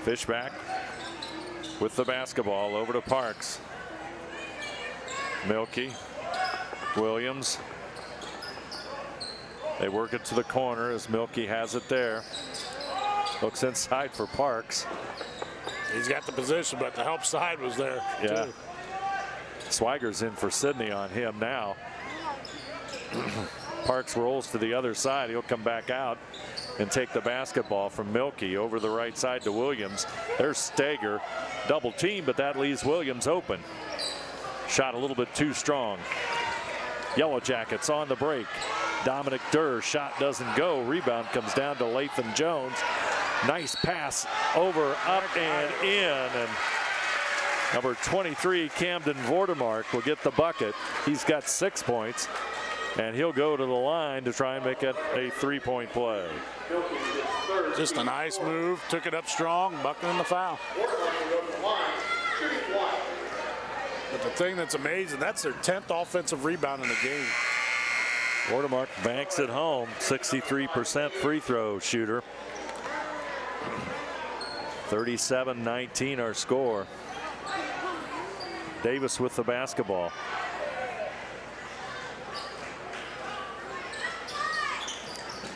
Fishback with the basketball over to Parks. Milky, Williams. They work it to the corner as Milky has it there. Looks inside for Parks. He's got the position, but the help side was there. Yeah. Too. Swiger's in for Sidney on him now. Parks rolls to the other side. He'll come back out and take the basketball from Milky over the right side to Williams. There's Stager, double team, but that leaves Williams open. Shot a little bit too strong. Yellow Jackets on the break. Dominic Durr, shot doesn't go. Rebound comes down to Lathan Jones. Nice pass over, up, and in. And number 23, Camden Vordemark, will get the bucket. He's got 6 points, and he'll go to the line to try and make it a 3-point play. Just a nice move, took it up strong, bucket in the foul. But the thing that's amazing, that's their 10th offensive rebound in the game. Vordemark banks it home, 63% free throw shooter. 37-19 our score. Davis with the basketball.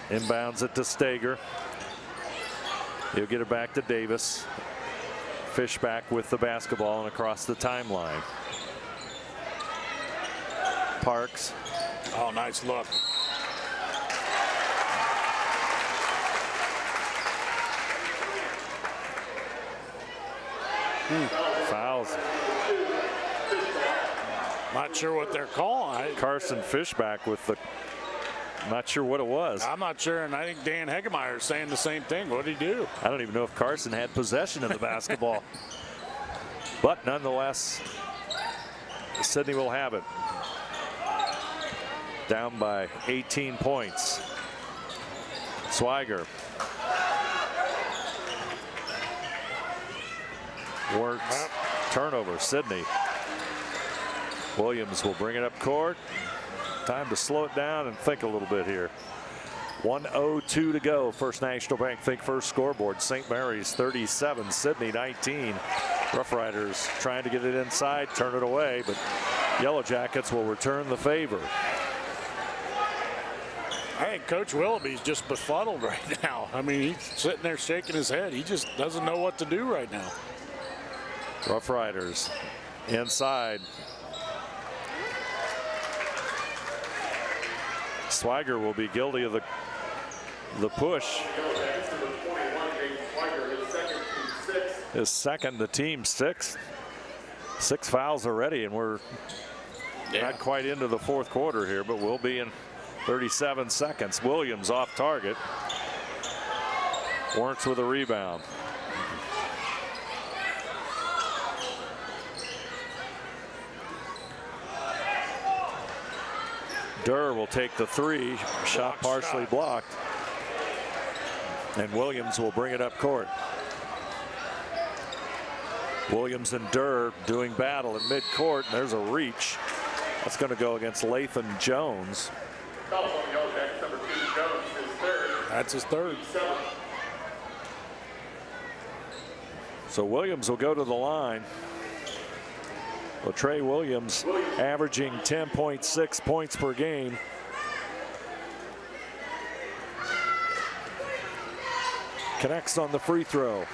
Inbounds it to Stager. He'll get it back to Davis. Fishback with the basketball and across the timeline. Parks. Oh, nice look. Fouls. Not sure what they're calling. Carson Fishback with the, not sure what it was. I'm not sure, and I think Dan Hegemeyer is saying the same thing. What did he do? I don't even know if Carson had possession of the basketball. But nonetheless, Sidney will have it. Down by 18 points. Swiger. Works. Turnover, Sidney. Williams will bring it up court. Time to slow it down and think a little bit here. 1:02 to go. First National Bank Think First scoreboard. St. Mary's 37, Sidney 19. Rough Riders trying to get it inside, turn it away, but Yellow Jackets will return the favor. I think Coach Willoughby's just befuddled right now. I mean, he's sitting there shaking his head. He just doesn't know what to do right now. Rough Riders inside. Swiger will be guilty of the push. His second, the team sixth. 6 fouls already, and we're not quite into the fourth quarter here, but we'll be in 37 seconds. Williams off target. Warrants with a rebound. Durr will take the three. Shot partially blocked. And Williams will bring it up court. Williams and Durr doing battle in midcourt. And there's a reach. That's going to go against Lathan Jones. That's his third. So Williams will go to the line. Well, Trey Williams averaging 10.6 points per game. Connects on the free throw.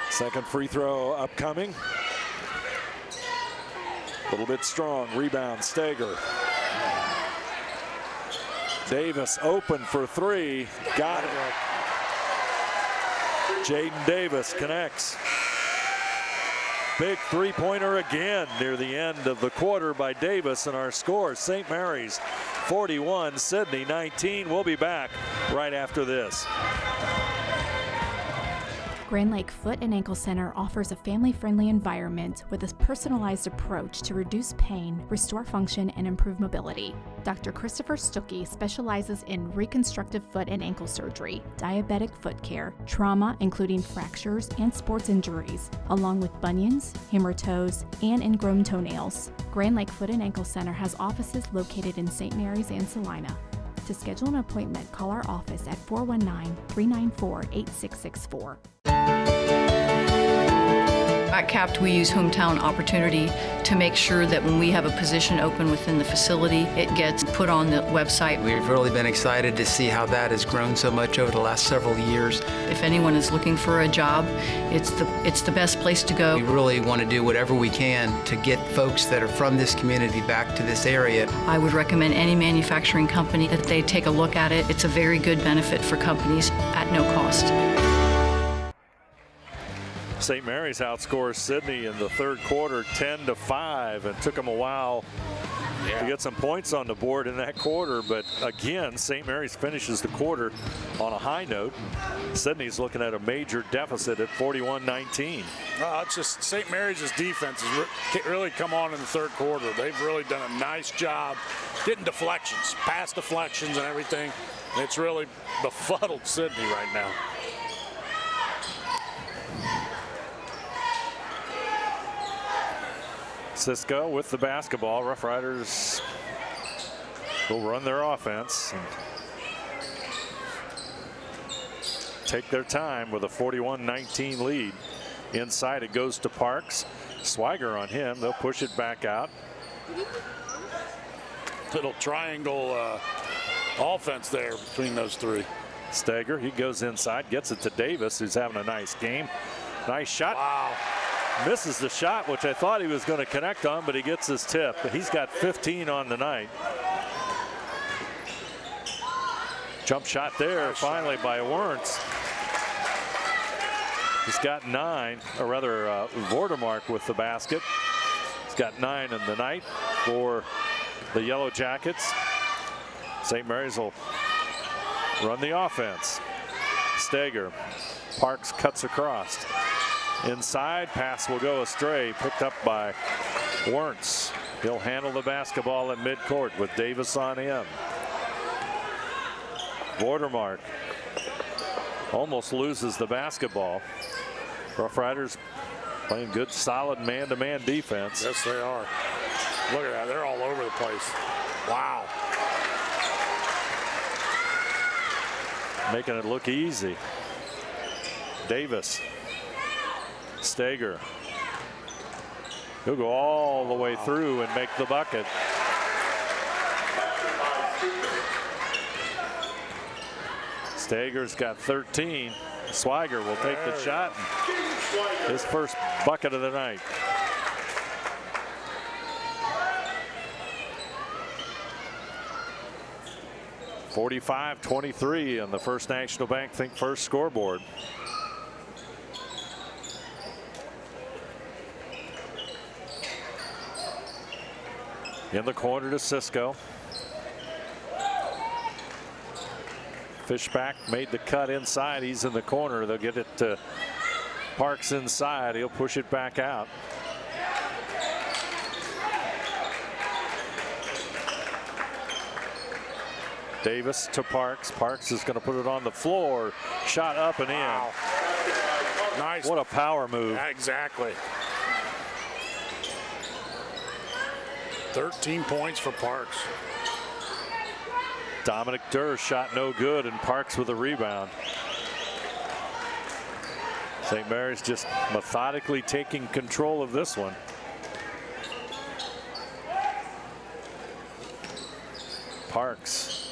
Second free throw upcoming. A little bit strong. Rebound, Stager. Davis open for three. Got it. Jaden Davis connects. Big three-pointer again near the end of the quarter by Davis, and our score, St. Mary's 41, Sidney 19. We'll be back right after this. Grand Lake Foot and Ankle Center offers a family-friendly environment with a personalized approach to reduce pain, restore function, and improve mobility. Dr. Christopher Stuckey specializes in reconstructive foot and ankle surgery, diabetic foot care, trauma including fractures and sports injuries, along with bunions, hammer toes, and ingrown toenails. Grand Lake Foot and Ankle Center has offices located in St. Mary's and Salina. To schedule an appointment, call our office at 419-394-8664. At CAPT, we use Hometown Opportunity to make sure that when we have a position open within the facility, it gets put on the website. We've really been excited to see how that has grown so much over the last several years. If anyone is looking for a job, it's the best place to go. We really want to do whatever we can to get folks that are from this community back to this area. I would recommend any manufacturing company that they take a look at it. It's a very good benefit for companies at no cost. St. Mary's outscores Sidney in the third quarter 10-5, and took them a while to get some points on the board in that quarter. But again, St. Mary's finishes the quarter on a high note. Sidney's looking at a major deficit at 41-19. It's just St. Mary's defense has really come on in the third quarter. They've really done a nice job getting deflections, pass deflections and everything. It's really befuddled Sidney right now. Cisco with the basketball. Rough Riders will run their offense and take their time with a 41-19 lead. Inside it goes to Parks. Swiger on him. They'll push it back out. Little triangle offense there between those three. Stager, he goes inside, gets it to Davis, who's having a nice game. Nice shot. Wow. Misses the shot, which I thought he was going to connect on, but he gets his tip. He's got 15 on the night. Jump shot there finally by Wernz. He's got 9, or rather Vordermark with the basket. He's got 9 in the night for the Yellow Jackets. St. Mary's will run the offense. Stager. Parks cuts across. Inside, pass will go astray, picked up by Wernz. He'll handle the basketball in midcourt with Davis on him. Vordermark almost loses the basketball. Rough Riders playing good, solid man-to-man defense. Yes, they are. Look at that, they're all over the place. Wow. Making it look easy. Davis. Stager. He'll go all the way through and make the bucket. Stager's got 13. Swiger will take the shot. His first bucket of the night. (45-23) on the First National Bank Think First scoreboard. In the corner to Cisco. Fishback made the cut inside. He's in the corner. They'll get it to Parks inside. He'll push it back out. Davis to Parks. Parks is going to put it on the floor. Shot up and in. Nice. What a power move. Yeah, exactly. 13 points for Parks. Dominic Durr shot no good, and Parks with a rebound. St. Mary's just methodically taking control of this one. Parks.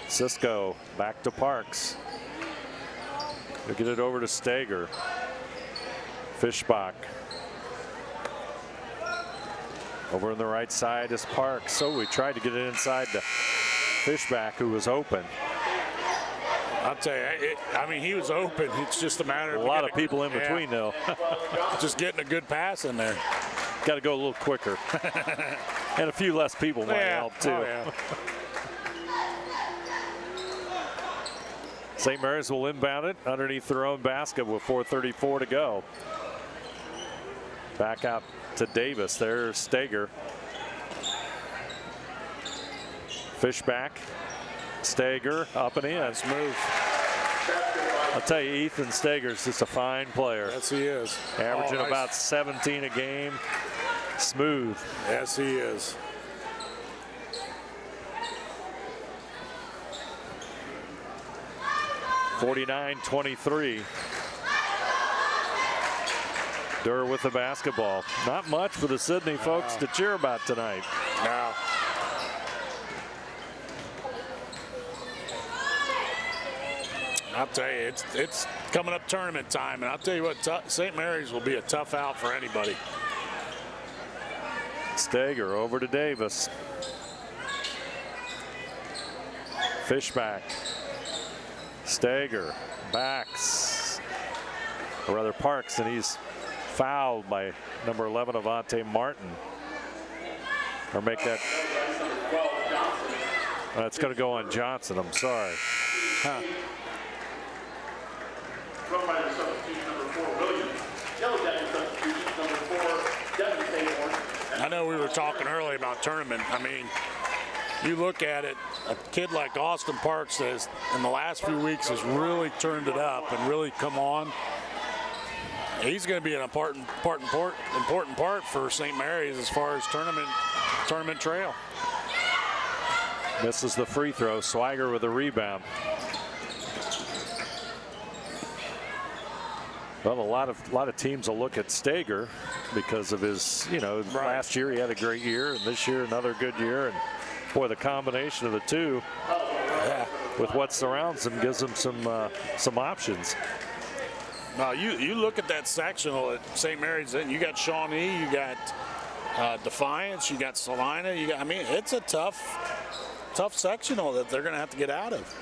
Cisco back to Parks. They'll get it over to Stager. Fishbach. Over on the right side is Parks. So we tried to get it inside to Fishback, who was open. I'll tell you, I mean, he was open. It's just a matter of a lot of people in between, though. Just getting a good pass in there. Got to go a little quicker. And a few less people might help, too. Oh, yeah. St. Mary's will inbound it underneath their own basket with 4:34 to go. Back out to Davis. There's Stager. Fishback. Stager up and in. Nice move. I'll tell you, Ethan Stager's just a fine player. Yes, he is. Averaging nice. about 17 a game. Smooth. Yes, he is. (49-23). Durr with the basketball. Not much for the Sidney folks to cheer about tonight. No. I'll tell you, it's coming up tournament time, and I'll tell you what, St. Mary's will be a tough out for anybody. Stager over to Davis. Fishback. Stager backs, or rather Parks, and he's fouled by number 11, Avante Martin. Or make that. It's going to go on Johnson. I'm sorry. Huh. I know we were talking earlier about tournament. I mean, you look at it, a kid like Austin Parks that in the last few weeks has really turned it up and really come on. He's going to be an important part for St. Mary's as far as tournament trail. Misses the free throw. Swiger with a rebound. Well, a lot of teams will look at Stager because of his, last year he had a great year, and this year another good year, and boy, the combination of the two with what surrounds him gives him some options. Now you look at that sectional at St. Mary's, and you got Shawnee, you got Defiance, you got Salina, I mean, it's a tough sectional that they're going to have to get out of.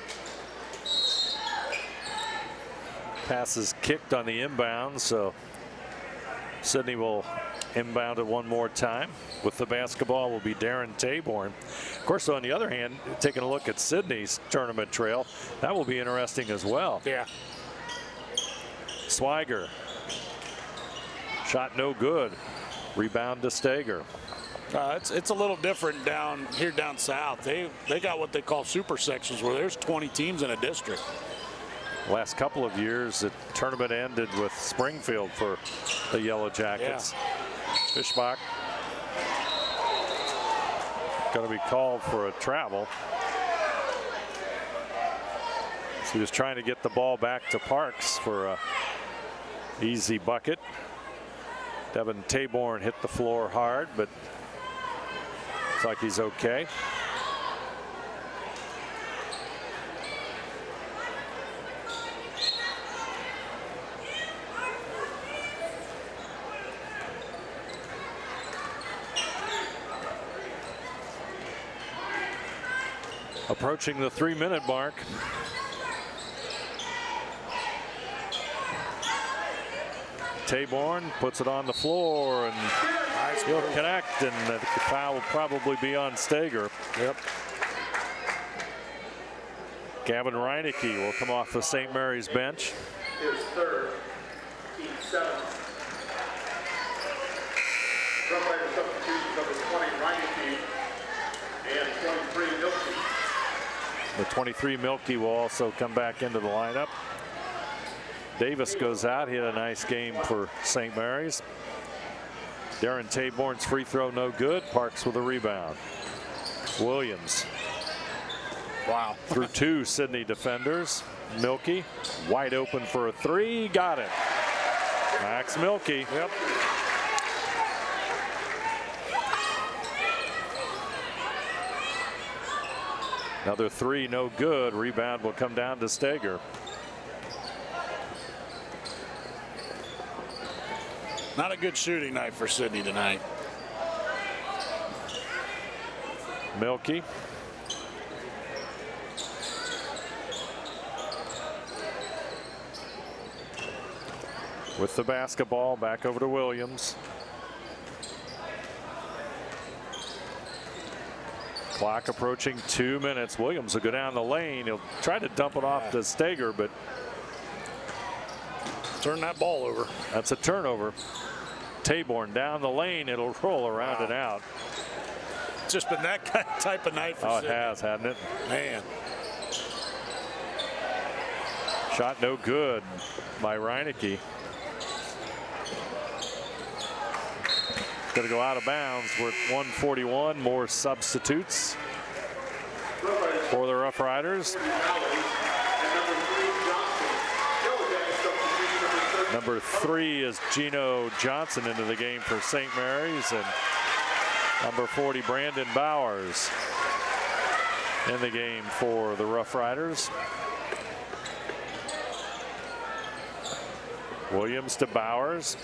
Pass is kicked on the inbound, so Sidney will inbound it one more time. With the basketball will be Darren Taborn. Of course, on the other hand, taking a look at Sidney's tournament trail, that will be interesting as well. Yeah. Swiger. Shot no good. Rebound to Stager. It's a little different down south. They got what they call super sections where there's 20 teams in a district. Last couple of years, the tournament ended with Springfield for the Yellow Jackets. Yeah. Fishbach going to be called for a travel. So he was trying to get the ball back to Parks for a easy bucket. Devin Taborn hit the floor hard, but looks like he's okay. Approaching the 3-minute mark. Taborn puts it on the floor, and he'll connect, and the foul will probably be on Stager. Yep. Gavin Reinecke will come off the St. Mary's bench. His third, team 7. Rough Rider substitutions number 20, Reinecke, and 23, Milky. The 23 Milky will also come back into the lineup. Davis goes out. He had a nice game for St. Mary's. Darren Taborn's free throw no good. Parks with a rebound. Williams. Wow. Through 2 Sidney defenders. Milky wide open for a 3. Got it. Max Milky. Yep. Another 3, no good. Rebound will come down to Steger. Not a good shooting night for Sidney tonight. Milky. With the basketball, back over to Williams. Clock approaching 2 minutes. Williams will go down the lane. He'll try to dump it off to Steger, but turn that ball over. That's a turnover. Taborn down the lane. It'll roll around and out. It's just been that type of night for Sidney. It has, hasn't it? Man. Shot no good by Reinecke. Going to go out of bounds. We're at 1:41. More substitutes for the Rough Riders. Number 3 is Gino Johnson into the game for St. Mary's, and number 40 Brandon Bowers in the game for the Rough Riders. Williams to Bowers.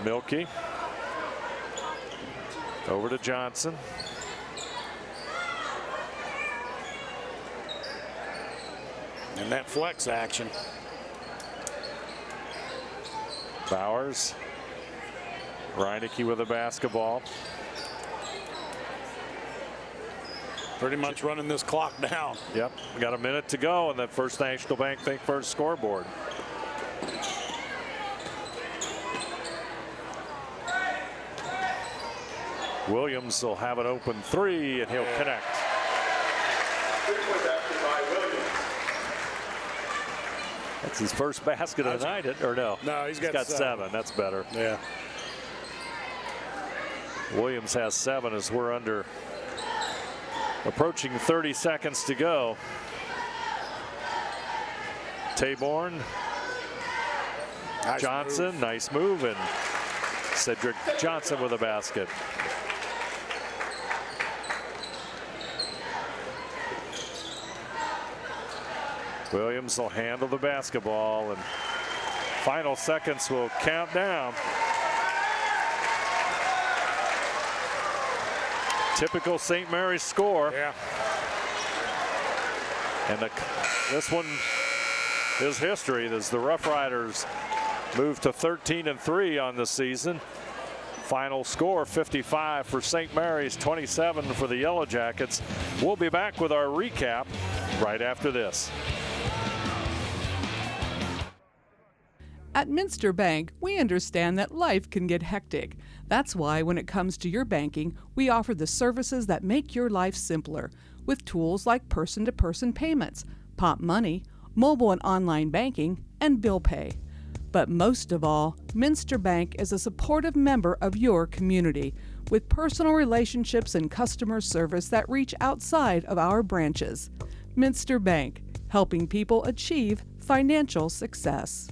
Milky over to Johnson. And that flex action. Bowers. Reinecke with the basketball. Pretty much running this clock down. Yep, we got a minute to go on that First National Bank Think First scoreboard. Williams will have an open 3, and he'll connect. That's his first basket of the night, or no? No, he's got 7. That's better. Yeah. Williams has 7 as we're approaching 30 seconds to go. Taborn. Johnson, nice move, and Cedric Johnson with a basket. Williams will handle the basketball, and final seconds will count down. Typical St. Mary's score. Yeah. And this one is history as the Rough Riders move to 13-3 on the season. Final score 55 for St. Mary's, 27 for the Yellow Jackets. We'll be back with our recap right after this. At Minster Bank, we understand that life can get hectic. That's why when it comes to your banking, we offer the services that make your life simpler with tools like person-to-person payments, Pop Money, mobile and online banking, and bill pay. But most of all, Minster Bank is a supportive member of your community with personal relationships and customer service that reach outside of our branches. Minster Bank, helping people achieve financial success.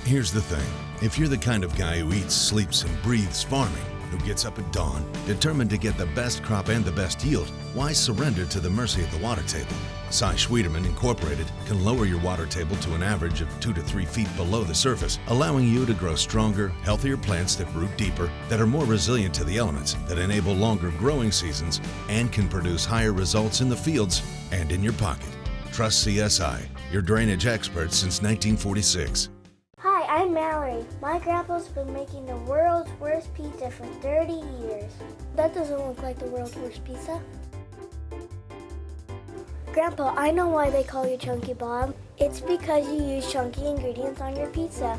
Here's the thing. If you're the kind of guy who eats, sleeps, and breathes farming, who gets up at dawn, determined to get the best crop and the best yield, why surrender to the mercy of the water table? Cy Schwieterman Incorporated can lower your water table to an average of 2 to 3 feet below the surface, allowing you to grow stronger, healthier plants that root deeper, that are more resilient to the elements, that enable longer growing seasons, and can produce higher results in the fields and in your pocket. Trust CSI, your drainage experts since 1946. Hi, I'm Meryl Mallory. My grandpa's been making the world's worst pizza for 30 years. That doesn't look like the world's worst pizza. Grandpa, I know why they call you Chunky Bob. It's because you use chunky ingredients on your pizza.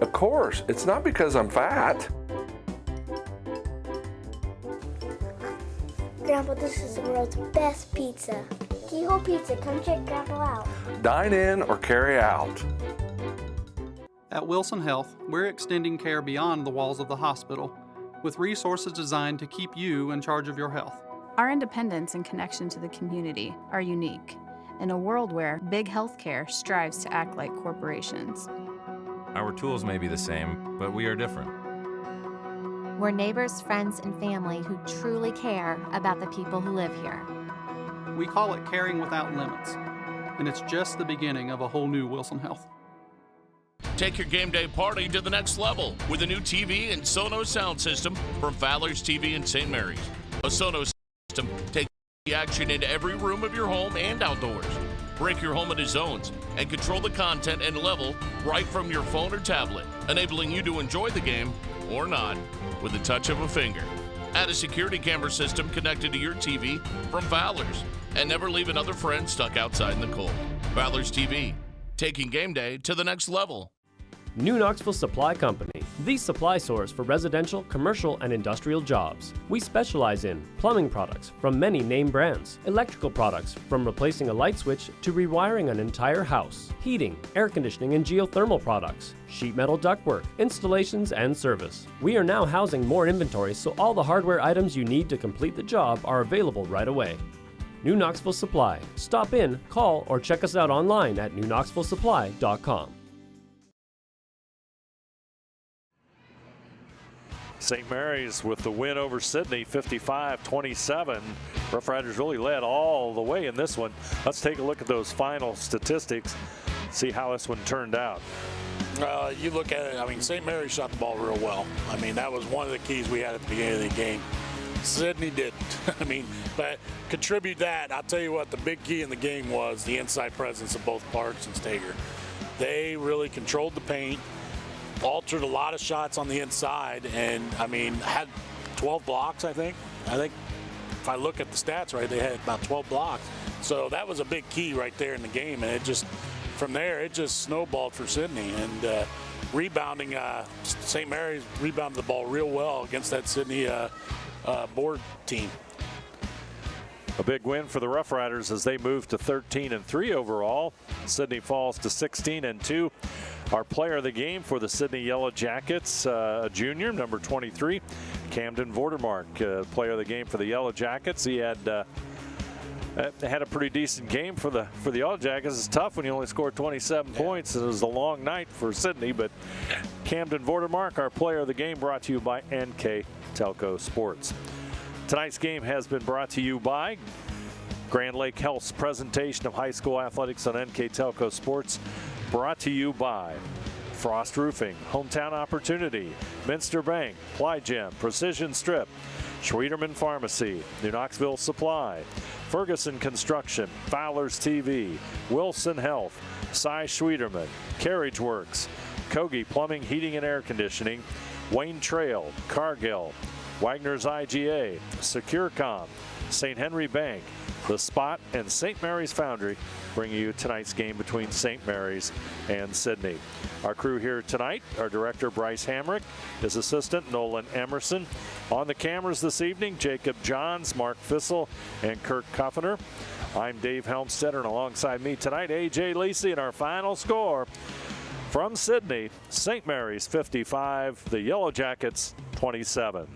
Of course, it's not because I'm fat. Grandpa, this is the world's best pizza. Keyhole Pizza, come check Grandpa out. Dine in or carry out. At Wilson Health, we're extending care beyond the walls of the hospital with resources designed to keep you in charge of your health. Our independence and connection to the community are unique in a world where big healthcare strives to act like corporations. Our tools may be the same, but we are different. We're neighbors, friends, and family who truly care about the people who live here. We call it caring without limits, and it's just the beginning of a whole new Wilson Health. Take your game day party to the next level with a new TV and Sonos sound system from Fowler's TV in St. Mary's. A Sonos system takes the action into every room of your home and outdoors. Break your home into zones and control the content and level right from your phone or tablet, enabling you to enjoy the game or not with the touch of a finger. Add a security camera system connected to your TV from Fowler's and never leave another friend stuck outside in the cold. Fowler's TV, taking game day to the next level. New Knoxville Supply Company, the supply source for residential, commercial, and industrial jobs. We specialize in plumbing products from many name brands, electrical products from replacing a light switch to rewiring an entire house, heating, air conditioning, and geothermal products, sheet metal ductwork, installations, and service. We are now housing more inventory, so all the hardware items you need to complete the job are available right away. New Knoxville Supply. Stop in, call, or check us out online at newknoxvillesupply.com. St. Mary's with the win over Sidney, 55-27. Rough Riders really led all the way in this one. Let's take a look at those final statistics, see how this one turned out. You look at it, I mean, St. Mary's shot the ball real well. I mean, that was one of the keys we had at the beginning of the game. Sidney didn't. I mean, but contribute that. I'll tell you what, the big key in the game was the inside presence of both Parks and Stager. They really controlled the paint, altered a lot of shots on the inside, and I mean, had 12 blocks, I think. If I look at the stats right, they had about 12 blocks. So that was a big key right there in the game, and it just, from there, it just snowballed for Sidney. And rebounding, St. Mary's rebounded the ball real well against that Sidney board team. A big win for the Rough Riders as they move to 13-3 overall. Sidney falls to 16-2. Our player of the game for the Sidney Yellow Jackets, a junior, number 23, Camden Vordermark, player of the game for the Yellow Jackets. He had a pretty decent game for the Yellow Jackets. It's tough when you only score 27 points. It was a long night for Sidney, but Camden Vordermark, our player of the game, brought to you by NKTelco Sports. Tonight's game has been brought to you by Grand Lake Health's presentation of high school athletics on NKTelco Sports. Brought to you by Frost Roofing, Hometown Opportunity, Minster Bank, Ply Gem, Precision Strip, Schwederman Pharmacy, New Knoxville Supply, Ferguson Construction, Fowler's TV, Wilson Health, Cy Schwederman, Carriage Works, Kogi Plumbing, Heating and Air Conditioning, Wayne Trail, Cargill, Wagner's IGA, SecureCom, St. Henry Bank, The Spot, and St. Mary's Foundry bring you tonight's game between St. Mary's and Sidney. Our crew here tonight, our director Bryce Hamrick, his assistant Nolan Emerson. On the cameras this evening, Jacob Johns, Mark Fissel, and Kirk Kuffiner. I'm Dave Helmstetter, and alongside me tonight, A.J. Lacey, and our final score from Sidney, St. Mary's 55, the Yellow Jackets 27.